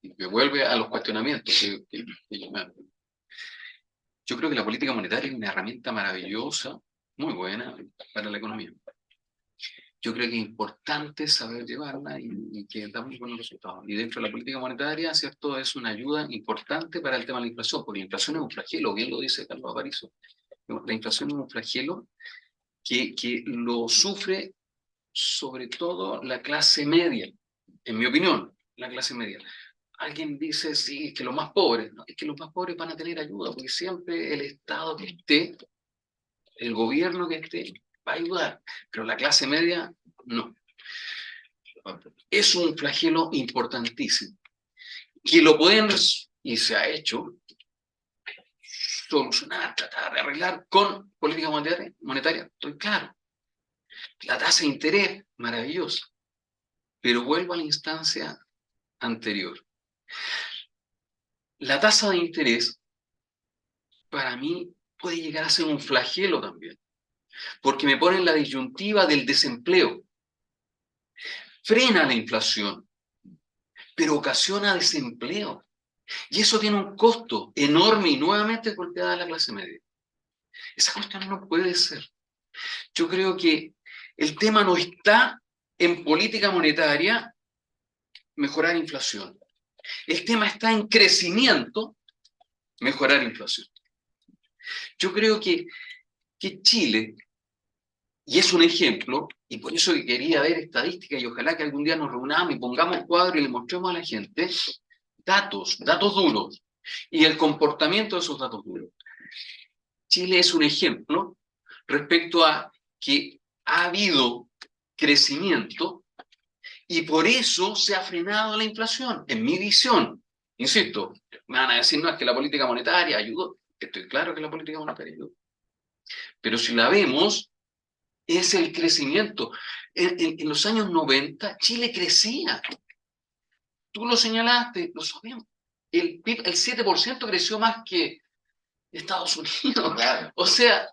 y que vuelve a los cuestionamientos que yo me hago. Yo creo que la política monetaria es una herramienta maravillosa, muy buena para la economía. Yo creo que es importante saber llevarla y que da muy buenos resultados. Y dentro de la política monetaria, ¿cierto?, es una ayuda importante para el tema de la inflación, porque la inflación es un flagelo, bien lo dice Carlos Aparicio. La inflación es un flagelo que lo sufre sobre todo la clase media, en mi opinión, la clase media. Alguien dice, sí, es que los más pobres, no, es que los más pobres van a tener ayuda, porque siempre el Estado que esté, el gobierno que esté, va a ayudar, pero la clase media, no. Es un flagelo importantísimo, que lo pueden, y se ha hecho, solucionar, tratar de arreglar con política monetaria, estoy claro. La tasa de interés, maravillosa, pero vuelvo a la instancia anterior. La tasa de interés para mí puede llegar a ser un flagelo también, porque me pone en la disyuntiva del desempleo. Frena la inflación, pero ocasiona desempleo. Y eso tiene un costo enorme y nuevamente golpeada a la clase media. Esa cuestión no puede ser. Yo creo que el tema no está en política monetaria, mejorar inflación. El tema está en crecimiento, mejorar inflación. Yo creo que Chile, y es un ejemplo, y por eso que quería ver estadísticas, y ojalá que algún día nos reunamos y pongamos cuadros y le mostremos a la gente datos duros, y el comportamiento de esos datos duros. Chile es un ejemplo respecto a que ha habido crecimiento y por eso se ha frenado la inflación, en mi visión. Insisto, me van a decir, no, es que la política monetaria ayudó. Estoy claro que la política monetaria ayudó. Pero si la vemos, es el crecimiento. En los años 90, Chile crecía. Tú lo señalaste, lo sabemos. El PIB, el 7% creció más que Estados Unidos. Claro. O sea,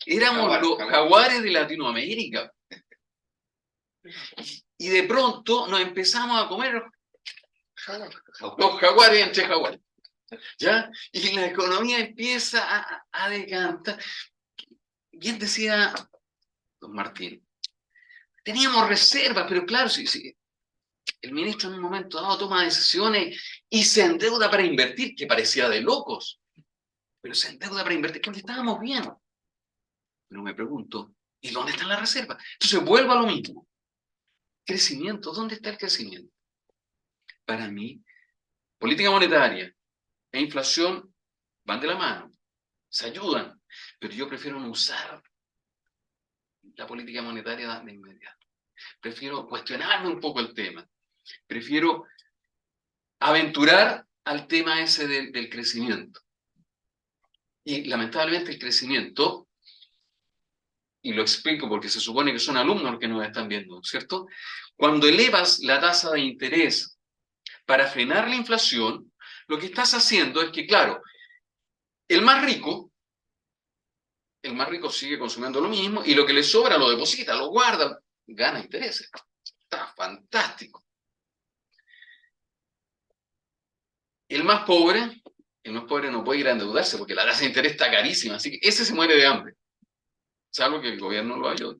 éramos los jaguares de Latinoamérica. Y de pronto nos empezamos a comer los jaguares entre jaguares. ¿Ya? Y la economía empieza a decantar. Bien decía don Martín, teníamos reservas, pero claro, sí, el ministro en un momento dado toma decisiones y se endeuda para invertir, que parecía de locos, pero se endeuda para invertir, porque estábamos bien. Pero me pregunto, ¿y dónde están las reservas? Entonces vuelvo a lo mismo. Crecimiento, ¿dónde está el crecimiento? Para mí, política monetaria e inflación van de la mano, se ayudan, pero yo prefiero no usar la política monetaria de inmediato. Prefiero cuestionarme un poco el tema. Prefiero aventurar al tema ese del crecimiento. Y lamentablemente el crecimiento, y lo explico porque se supone que son alumnos los que nos están viendo, ¿cierto? Cuando elevas la tasa de interés para frenar la inflación, lo que estás haciendo es que, claro, el más rico sigue consumiendo lo mismo y lo que le sobra lo deposita, lo guarda, gana intereses. Está fantástico. El más pobre no puede ir a endeudarse porque la tasa de interés está carísima, así que ese se muere de hambre, salvo que el gobierno lo ayude.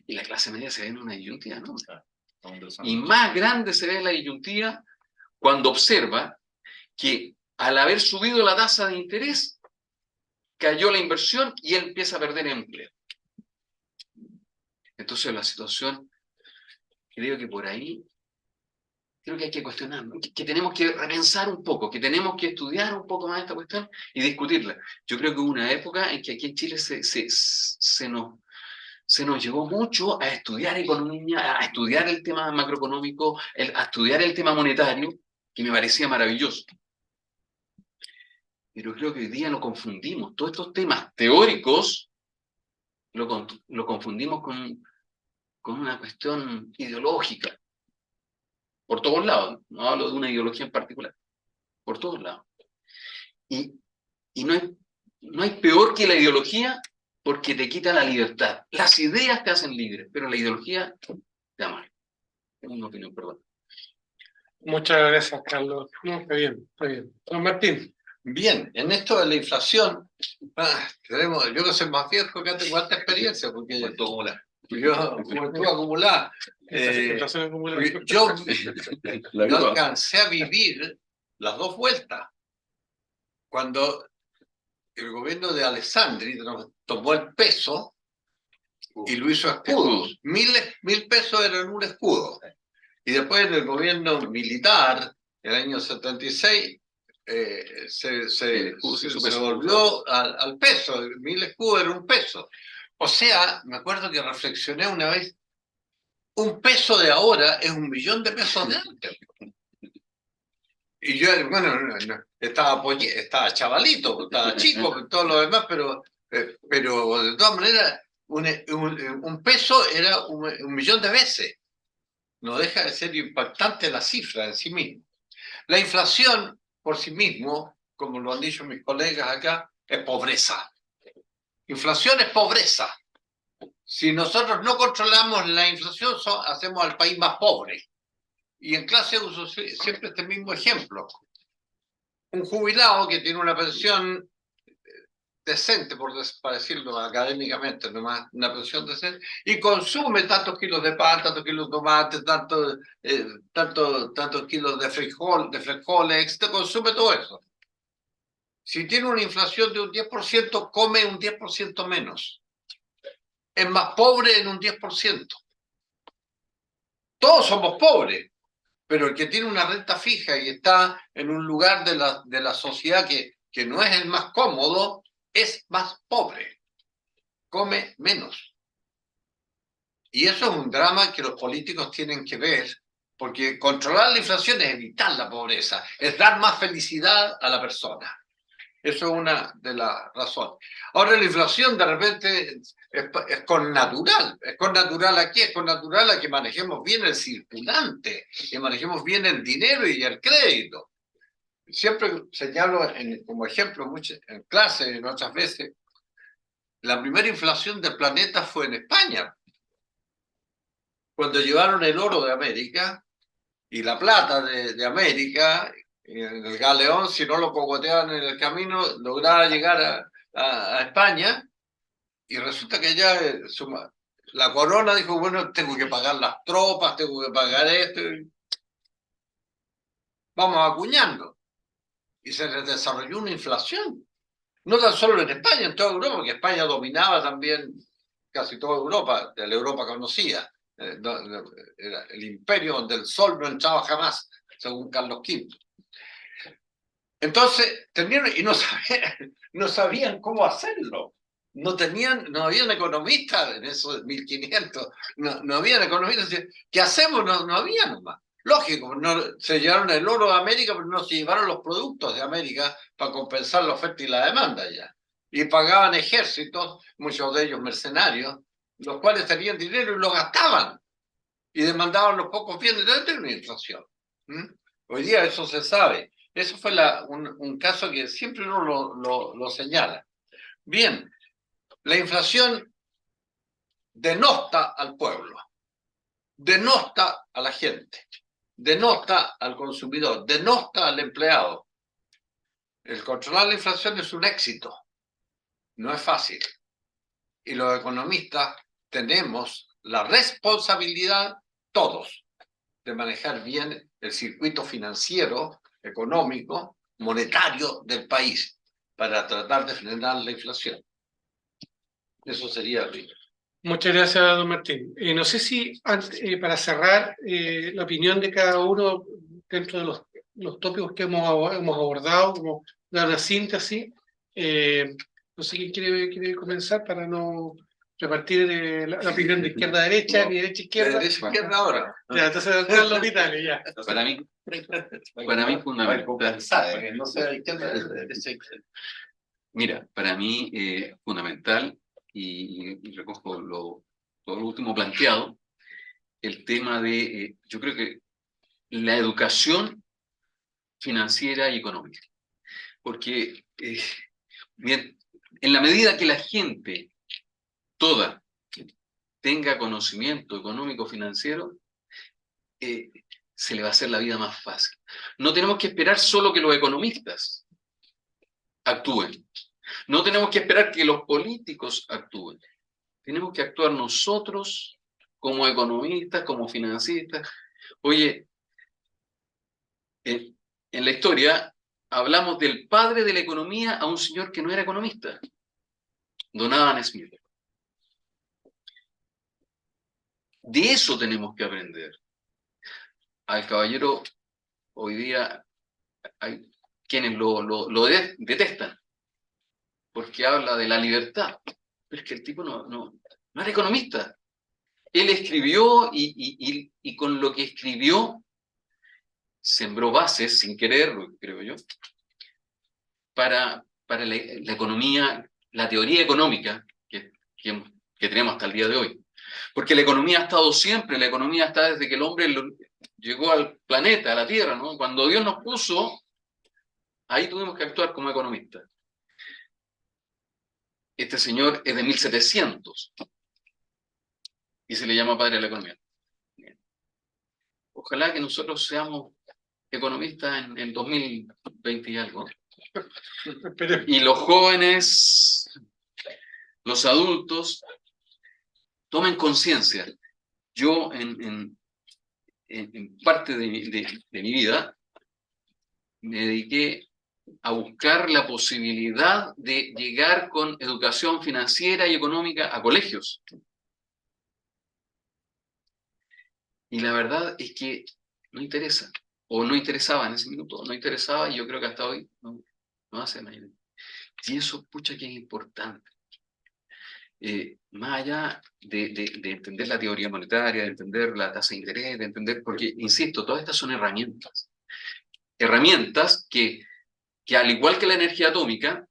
Y la clase media se ve en una disyuntiva, ¿no? Y más grande se ve la disyuntiva cuando observa que al haber subido la tasa de interés, cayó la inversión y él empieza a perder empleo. Entonces la situación, creo que por ahí, creo que hay que cuestionar, que tenemos que repensar un poco, que tenemos que estudiar un poco más esta cuestión y discutirla. Yo creo que hubo una época en que aquí en Chile se nos llevó mucho a estudiar economía, a estudiar el tema macroeconómico, a estudiar el tema monetario, que me parecía maravilloso. Pero creo que hoy día lo confundimos. Todos estos temas teóricos lo confundimos con una cuestión ideológica. Por todos lados. No hablo de una ideología en particular. Por todos lados. Y no hay peor que la ideología porque te quita la libertad. Las ideas te hacen libre, pero la ideología te amarga. Tengo una opinión, perdón. Muchas gracias, Carlos. No, está bien, está bien. Don Martín. Bien, en esto de la inflación, yo que soy más viejo que tengo harta experiencia, porque juventud acumulada. Yo no alcancé a vivir las dos vueltas. Cuando el gobierno de Alessandri tomó el peso y lo hizo escudos. 1.000 pesos eran un escudo. Y después en el gobierno militar, en el año 76, se volvió al peso. 1.000 escudos era un peso. O sea, me acuerdo que reflexioné una vez, un peso de ahora es 1.000.000 de pesos de antes. Y yo, bueno, estaba chavalito, estaba chico, todo lo demás, pero de todas maneras, un peso era 1.000.000 de veces. No deja de ser impactante la cifra en sí mismo. La inflación, por sí mismo, como lo han dicho mis colegas acá, es pobreza. Inflación es pobreza. Si nosotros no controlamos la inflación, hacemos al país más pobre. Y en clase uso siempre este mismo ejemplo. Un jubilado que tiene una pensión decente, para decirlo académicamente, nomás una pensión decente, y consume tantos kilos de pan, tantos kilos de tomate, tantos kilos de frijoles, consume todo eso. Si tiene una inflación de un 10%, come un 10% menos. Es más pobre en un 10%. Todos somos pobres, pero el que tiene una renta fija y está en un lugar de la sociedad que no es el más cómodo, es más pobre, come menos. Y eso es un drama que los políticos tienen que ver, porque controlar la inflación es evitar la pobreza, es dar más felicidad a la persona. Eso es una de las razones. Ahora la inflación de repente es connatural. ¿Es connatural a qué? Es connatural a que manejemos bien el circulante, que manejemos bien el dinero y el crédito. Siempre señalo como ejemplo en clase, en otras veces, la primera inflación del planeta fue en España. Cuando llevaron el oro de América y la plata de América, en el galeón, si no lo cogoteaban en el camino, lograba llegar a España, y resulta que ya la corona dijo, bueno, tengo que pagar las tropas, tengo que pagar esto, vamos acuñando. Y se les desarrolló una inflación. No tan solo en España, en toda Europa, porque España dominaba también casi toda Europa, de la Europa conocida. Era el imperio donde el sol no entraba jamás, según Carlos V. Entonces, y no sabían cómo hacerlo. No habían economistas en esos 1500, no habían economistas. ¿Qué hacemos? No había nomás. Lógico, se llevaron el oro de América, pero no se llevaron los productos de América para compensar la oferta y la demanda ya. Y pagaban ejércitos, muchos de ellos mercenarios, los cuales tenían dinero y lo gastaban. Y demandaban los pocos bienes de una inflación. Hoy día eso se sabe. Eso fue un caso que siempre uno lo señala. Bien, la inflación denosta al pueblo, denosta a la gente, denosta al consumidor, denosta al empleado. El controlar la inflación es un éxito, no es fácil. Y los economistas tenemos la responsabilidad, todos, de manejar bien el circuito financiero, económico, monetario del país, para tratar de frenar la inflación. Eso sería rico. Muchas gracias, don Martín. No sé si para cerrar la opinión de cada uno dentro de los tópicos que hemos abordado, como dar una síntesis. No sé quién quiere comenzar para no repartir la opinión de izquierda a derecha, No, ni derecha a izquierda. De derecha a izquierda ahora. Ya, entonces, don Carlos Vitale, ya. Para mí fundamental. Porque no sea de izquierda, de derecha. Mira, para mí fundamental, y recojo todo lo último planteado, el tema de, yo creo que la educación financiera y económica. Porque en la medida que la gente toda tenga conocimiento económico financiero, se le va a hacer la vida más fácil. No tenemos que esperar solo que los economistas actúen. No tenemos que esperar que los políticos actúen. Tenemos que actuar nosotros como economistas, como financistas. Oye, en la historia hablamos del padre de la economía a un señor que no era economista, don Adam Smith. De eso tenemos que aprender. Al caballero hoy día hay quienes lo detestan porque habla de la libertad. Pero es que el tipo no era economista. Él escribió y con lo que escribió sembró bases, sin quererlo, creo yo, para la economía, la teoría económica que tenemos hasta el día de hoy. Porque la economía ha estado siempre, la economía está desde que el hombre llegó al planeta, a la Tierra, ¿no? Cuando Dios nos puso, Ahí tuvimos que actuar como economistas. Este señor es de 1700 y se le llama padre de la economía. Ojalá que nosotros seamos economistas en 2020 y algo. Y los jóvenes, los adultos, tomen conciencia. Yo en parte de mi vida me dediqué a buscar la posibilidad de llegar con educación financiera y económica a colegios. Y la verdad es que no interesa, o no interesaba en ese minuto, no interesaba, y yo creo que hasta hoy no hace nada. Y eso, pucha, que es importante. Más allá de entender la teoría monetaria, de entender la tasa de interés, de entender, porque, insisto, todas estas son herramientas. Herramientas que al igual que la energía atómica,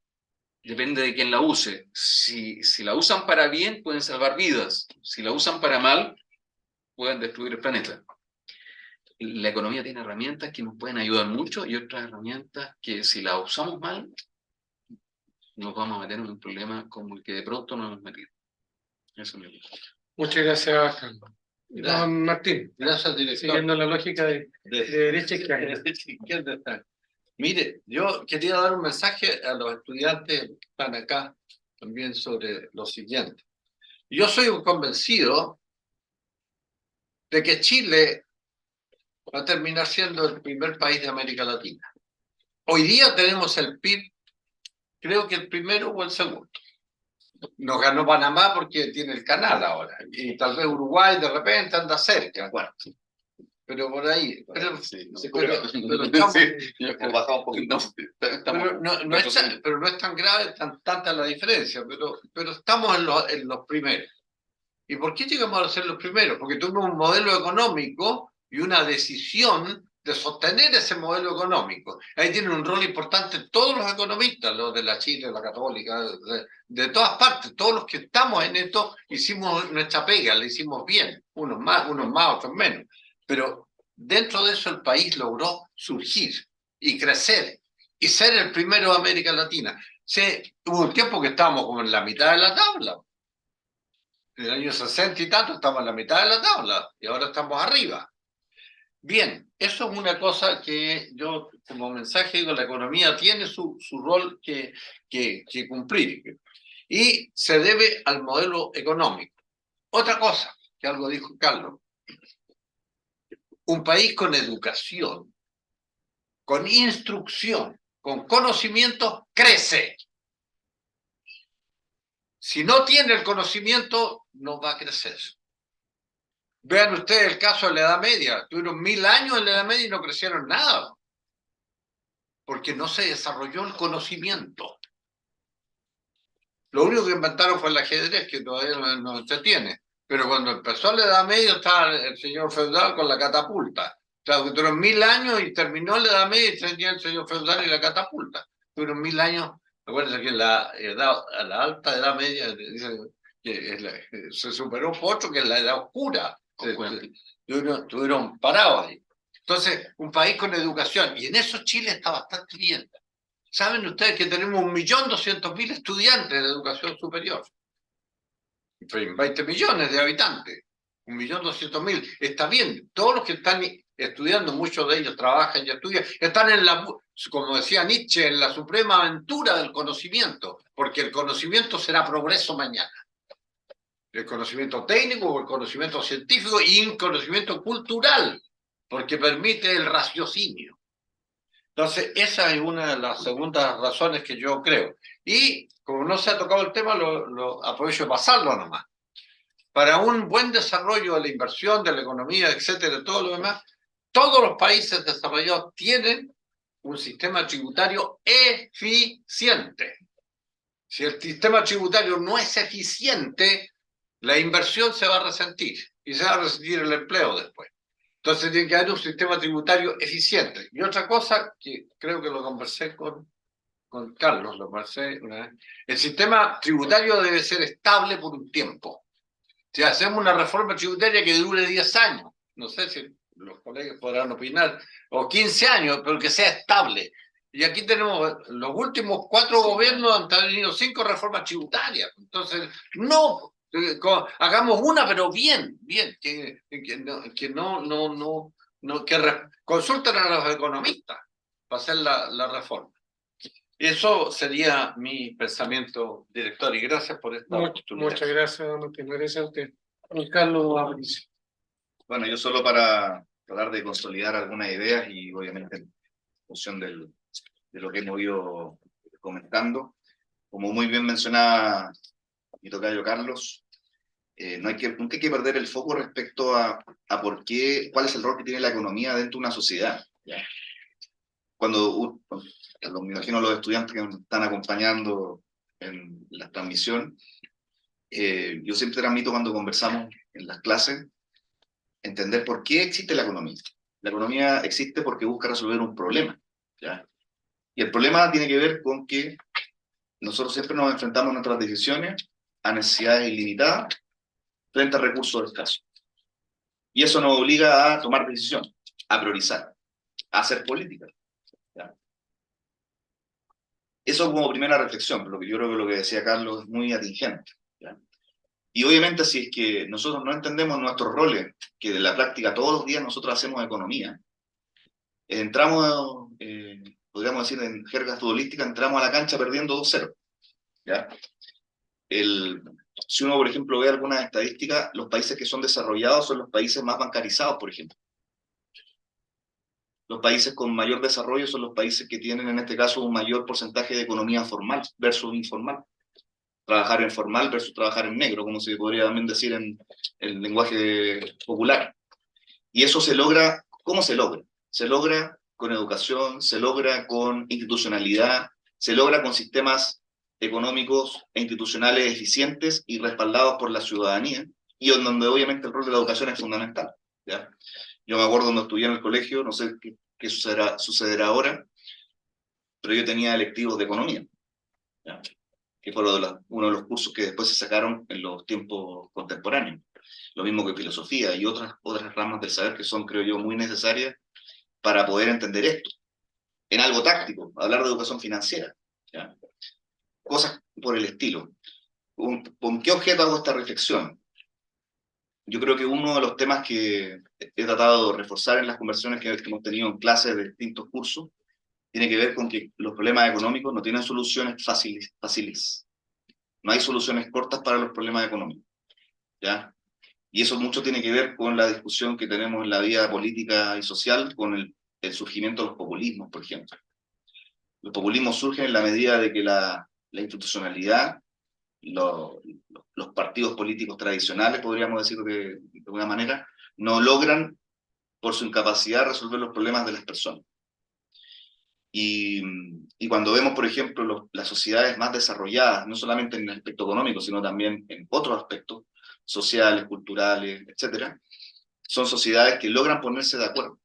depende de quién la use. Si la usan para bien, pueden salvar vidas. Si la usan para mal, pueden destruir el planeta. La economía tiene herramientas que nos pueden ayudar mucho y otras herramientas que si las usamos mal, nos vamos a meter en un problema como el que de pronto nos hemos metido. Eso me gusta. Muchas gracias, Carlos. Gracias. Don Martín, Gracias, director. siguiendo la lógica de derecha a izquierda. De derecha a izquierda está. Mire, yo quería dar un mensaje a los estudiantes que están acá también sobre lo siguiente. Yo soy un convencido de que Chile va a terminar siendo el primer país de América Latina. Hoy día tenemos el PIB, creo que el primero o el segundo. Nos ganó Panamá porque tiene el canal ahora. Y tal vez Uruguay de repente anda cerca. Bueno, Pero por ahí. Pero, Sí, no, pero estamos, hemos bajado un poquito. pero no es tan grave, tanta la diferencia, pero estamos en los primeros. ¿Y por qué llegamos a ser los primeros? Porque tuvimos un modelo económico y una decisión de sostener ese modelo económico. Ahí tienen un rol importante todos los economistas, los de la Chile, la Católica, de todas partes, todos los que estamos en esto hicimos nuestra pega, la hicimos bien, unos más, otros menos. Pero dentro de eso el país logró surgir y crecer y ser el primero de América Latina. Hubo un tiempo que estábamos como en la mitad de la tabla. En el año 60 y tanto estamos en la mitad de la tabla y ahora estamos arriba. Bien, eso es una cosa que yo como mensaje digo, la economía tiene su rol que cumplir y se debe al modelo económico. Otra cosa, que algo dijo Carlos, un país con educación, con instrucción, con conocimiento, crece. Si no tiene el conocimiento, no va a crecer. Vean ustedes el caso de la Edad Media. Tuvieron 1000 años en la Edad Media y no crecieron nada. Porque no se desarrolló el conocimiento. Lo único que inventaron fue el ajedrez, que todavía no entretiene. Pero cuando empezó la Edad Media estaba el señor feudal con la catapulta. O sea, que tuvieron 1000 años y terminó la Edad Media y tenía el señor feudal y la catapulta. Tuvieron 1000 años. Acuérdense que a la alta Edad Media se superó un poco que es la Edad Oscura. Estuvieron parados ahí. Entonces, un país con educación, y en eso Chile está bastante bien. ¿Saben ustedes que tenemos 1.200.000 estudiantes de educación superior? 20 millones de habitantes. 1.200.000. Está bien. Todos los que están estudiando, muchos de ellos trabajan y estudian, están en la, como decía Nietzsche, en la suprema aventura del conocimiento, porque el conocimiento será progreso mañana. El conocimiento técnico o el conocimiento científico y el conocimiento cultural, porque permite el raciocinio. Entonces, esa es una de las segundas razones que yo creo. Y como no se ha tocado el tema, lo aprovecho de pasarlo nomás. Para un buen desarrollo de la inversión, de la economía, etcétera, todo lo demás, todos los países desarrollados tienen un sistema tributario eficiente. Si el sistema tributario no es eficiente, la inversión se va a resentir y se va a resentir el empleo después. Entonces tiene que haber un sistema tributario eficiente. Y otra cosa que creo que lo conversé con Carlos, lo conversé una vez, el sistema tributario debe ser estable por un tiempo. Si hacemos una reforma tributaria que dure 10 años, no sé si los colegas podrán opinar, o 15 años, pero que sea estable. Y aquí tenemos los últimos 4 gobiernos han tenido 5 reformas tributarias. Entonces, no, hagamos una, pero bien, consulten a los economistas para hacer la reforma. Eso sería mi pensamiento, director, y gracias por esta oportunidad. Muchas gracias, don Martín. Gracias a usted. Don Carlos Aparicio. Bueno, yo solo para tratar de consolidar algunas ideas y obviamente en función de lo que hemos ido comentando, como muy bien mencionaba mi tocayo Carlos, nunca hay que perder el foco respecto a cuál es el rol que tiene la economía dentro de una sociedad. ¿Ya? Me imagino los estudiantes que nos están acompañando en la transmisión, yo siempre transmito cuando conversamos en las clases, entender por qué existe la economía. La economía existe porque busca resolver un problema, ¿ya? Y el problema tiene que ver con que nosotros siempre nos enfrentamos en nuestras decisiones a necesidades ilimitadas frente a recursos escasos. Y eso nos obliga a tomar decisiones, a priorizar, a hacer política, ¿ya? Eso como primera reflexión, porque yo creo que lo que decía Carlos es muy atingente, ¿ya? Y obviamente si es que nosotros no entendemos nuestros roles, que de la práctica todos los días nosotros hacemos economía, entramos, podríamos decir en jerga futbolística, entramos a la cancha perdiendo 2-0, ¿ya? Si uno, por ejemplo, ve algunas estadísticas, los países que son desarrollados son los países más bancarizados, por ejemplo. Los países con mayor desarrollo son los países que tienen, en este caso, un mayor porcentaje de economía formal versus informal. Trabajar en formal versus trabajar en negro, como se podría también decir en el lenguaje popular. Y eso se logra, ¿cómo se logra? Se logra con educación, se logra con institucionalidad, se logra con sistemas económicos e institucionales eficientes y respaldados por la ciudadanía, y en donde obviamente el rol de la educación es fundamental, ¿ya? Yo me acuerdo cuando estudié en el colegio, no sé qué sucederá ahora, pero yo tenía electivos de economía, ¿ya? Que fueron uno de los cursos que después se sacaron en los tiempos contemporáneos. Lo mismo que filosofía y otras ramas del saber que son, creo yo, muy necesarias para poder entender esto. En algo táctico, hablar de educación financiera, ¿ya? Cosas por el estilo. ¿Con qué objeto hago esta reflexión? Yo creo que uno de los temas que he tratado de reforzar en las conversaciones que hemos tenido en clases de distintos cursos tiene que ver con que los problemas económicos no tienen soluciones fáciles. No hay soluciones cortas para los problemas económicos, ¿ya? Y eso mucho tiene que ver con la discusión que tenemos en la vida política y social, con el surgimiento de los populismos, por ejemplo. Los populismos surgen en la medida de que la institucionalidad, los partidos políticos tradicionales, podríamos decirlo de alguna manera, no logran, por su incapacidad, resolver los problemas de las personas. Y cuando vemos, por ejemplo, las sociedades más desarrolladas, no solamente en el aspecto económico, sino también en otros aspectos, sociales, culturales, etcétera, son sociedades que logran ponerse de acuerdo,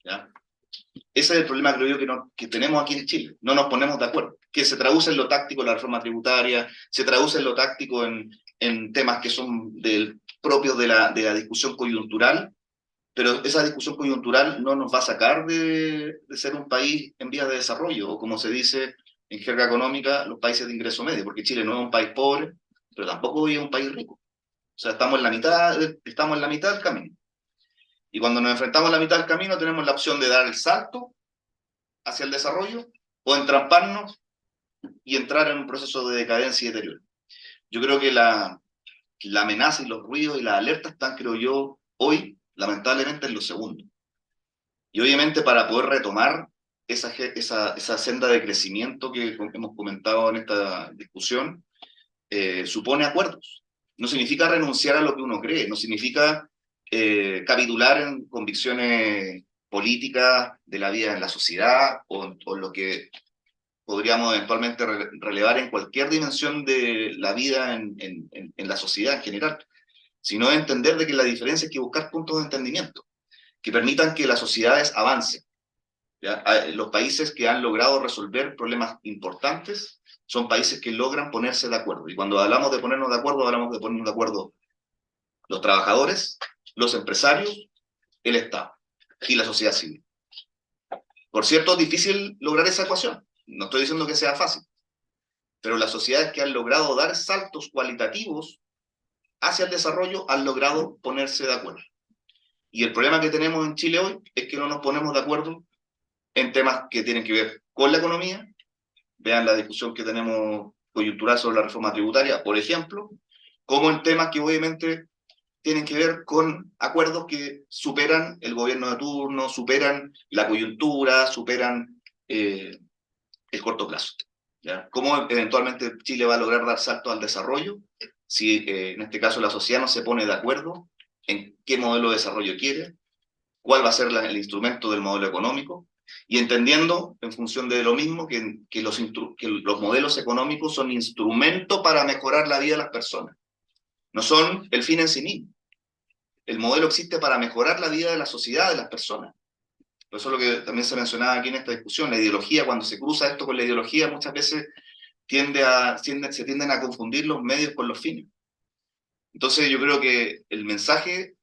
¿ya? Ese es el problema, creo yo, que tenemos aquí en Chile. No nos ponemos de acuerdo. Que se traduce en lo táctico la reforma tributaria, se traduce en lo táctico en temas que son propios de la discusión coyuntural, pero esa discusión coyuntural no nos va a sacar de ser un país en vías de desarrollo, o como se dice en jerga económica, los países de ingreso medio, porque Chile no es un país pobre, pero tampoco es un país rico. O sea, estamos en la mitad del camino. Y cuando nos enfrentamos a la mitad del camino, tenemos la opción de dar el salto hacia el desarrollo o entramparnos y entrar en un proceso de decadencia y deterioro. Yo creo que la amenaza y los ruidos y las alertas están, creo yo, hoy, lamentablemente, en lo segundo. Y obviamente para poder retomar esa senda de crecimiento que hemos comentado en esta discusión, supone acuerdos. No significa renunciar a lo que uno cree, no significa capitular en convicciones políticas de la vida en la sociedad o lo que podríamos eventualmente relevar en cualquier dimensión de la vida en la sociedad en general, sino entender de que la diferencia es que buscar puntos de entendimiento que permitan que las sociedades avancen, ¿ya? Los países que han logrado resolver problemas importantes son países que logran ponerse de acuerdo. Y cuando hablamos de ponernos de acuerdo, hablamos de ponernos de acuerdo los trabajadores, los empresarios, el Estado y la sociedad civil. Por cierto, es difícil lograr esa ecuación. No estoy diciendo que sea fácil. Pero las sociedades que han logrado dar saltos cualitativos hacia el desarrollo han logrado ponerse de acuerdo. Y el problema que tenemos en Chile hoy es que no nos ponemos de acuerdo en temas que tienen que ver con la economía. Vean la discusión que tenemos coyuntural sobre la reforma tributaria, por ejemplo, como en temas que obviamente tienen que ver con acuerdos que superan el gobierno de turno, superan la coyuntura, superan el corto plazo. ¿Ya? ¿Cómo eventualmente Chile va a lograr dar salto al desarrollo si en este caso la sociedad no se pone de acuerdo en qué modelo de desarrollo quiere, cuál va a ser el instrumento del modelo económico, y entendiendo en función de lo mismo que los modelos económicos son instrumento para mejorar la vida de las personas, no son el fin en sí mismo. El modelo existe para mejorar la vida de la sociedad, de las personas. Por eso es lo que también se mencionaba aquí en esta discusión, la ideología, cuando se cruza esto con la ideología, muchas veces se tienden a confundir los medios con los fines. Entonces yo creo que el mensaje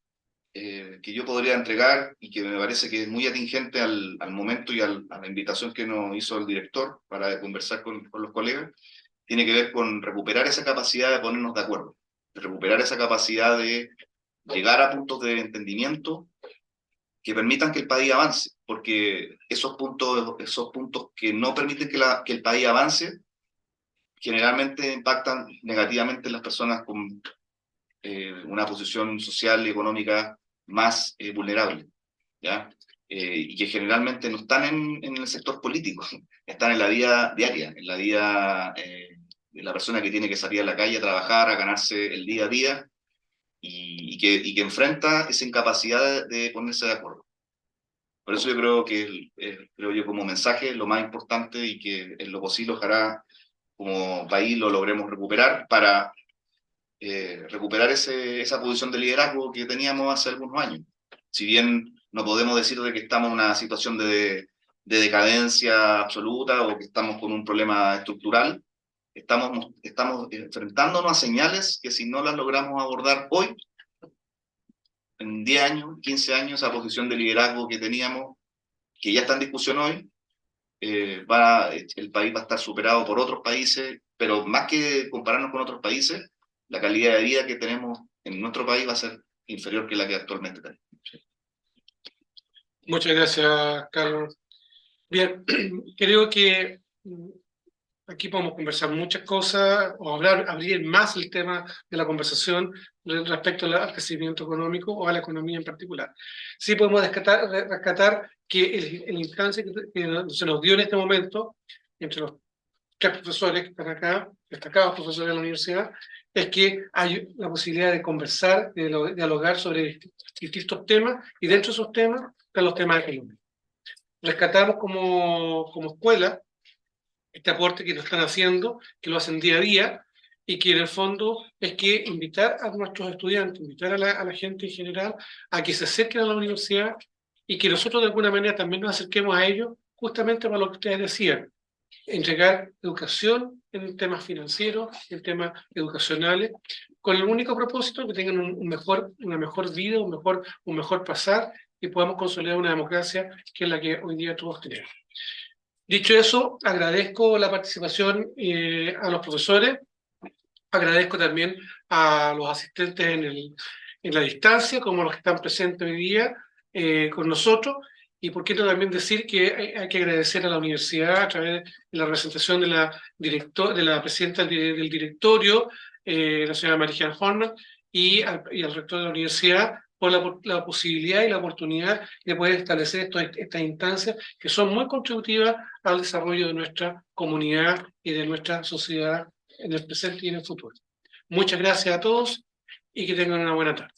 que yo podría entregar, y que me parece que es muy atingente al momento y a la invitación que nos hizo el director para conversar con los colegas, tiene que ver con recuperar esa capacidad de ponernos de acuerdo, de recuperar esa capacidad de llegar a puntos de entendimiento que permitan que el país avance, porque esos puntos que no permiten que el país avance, generalmente impactan negativamente en las personas con una posición social y económica más vulnerable, ¿ya? Y que generalmente no están en el sector político, están en la vida diaria, en la vida de la persona que tiene que salir a la calle a trabajar, a ganarse el día a día, y que enfrenta esa incapacidad de ponerse de acuerdo. Por eso yo creo que, creo yo como mensaje, lo más importante, y que en lo posible ojalá como país lo logremos recuperar para recuperar esa posición de liderazgo que teníamos hace algunos años. Si bien no podemos decir de que estamos en una situación de decadencia absoluta o que estamos con un problema estructural, estamos enfrentándonos a señales que si no las logramos abordar hoy, en 10 años, 15 años, esa posición de liderazgo que teníamos, que ya está en discusión hoy, el país va a estar superado por otros países, pero más que compararnos con otros países, la calidad de vida que tenemos en nuestro país va a ser inferior que la que actualmente tenemos. Muchas gracias, Carlos. Bien, creo que aquí podemos conversar muchas cosas o abrir más el tema de la conversación respecto al crecimiento económico o a la economía en particular. Sí podemos rescatar que el instancia que se nos dio en este momento, entre los 3 profesores que están acá, destacados profesores de la universidad, es que hay la posibilidad de conversar, de dialogar sobre distintos temas, y dentro de esos temas están los temas económicos. Rescatamos como escuela este aporte que lo están haciendo, que lo hacen día a día, y que en el fondo es que invitar a nuestros estudiantes, invitar a la gente en general a que se acerquen a la universidad, y que nosotros de alguna manera también nos acerquemos a ellos, justamente para lo que ustedes decían, entregar educación en temas financieros, en temas educacionales, con el único propósito de que tengan una mejor vida, un mejor pasar, y podamos consolidar una democracia que es la que hoy día todos tenemos. Dicho eso, agradezco la participación a los profesores, agradezco también a los asistentes en la distancia, como los que están presentes hoy día con nosotros, y por qué no también decir que hay que agradecer a la universidad a través de la representación de la presidenta del directorio, la señora María Horner, y al rector de la universidad, por la posibilidad y la oportunidad de poder establecer estas instancias que son muy contributivas al desarrollo de nuestra comunidad y de nuestra sociedad en el presente y en el futuro. Muchas gracias a todos y que tengan una buena tarde.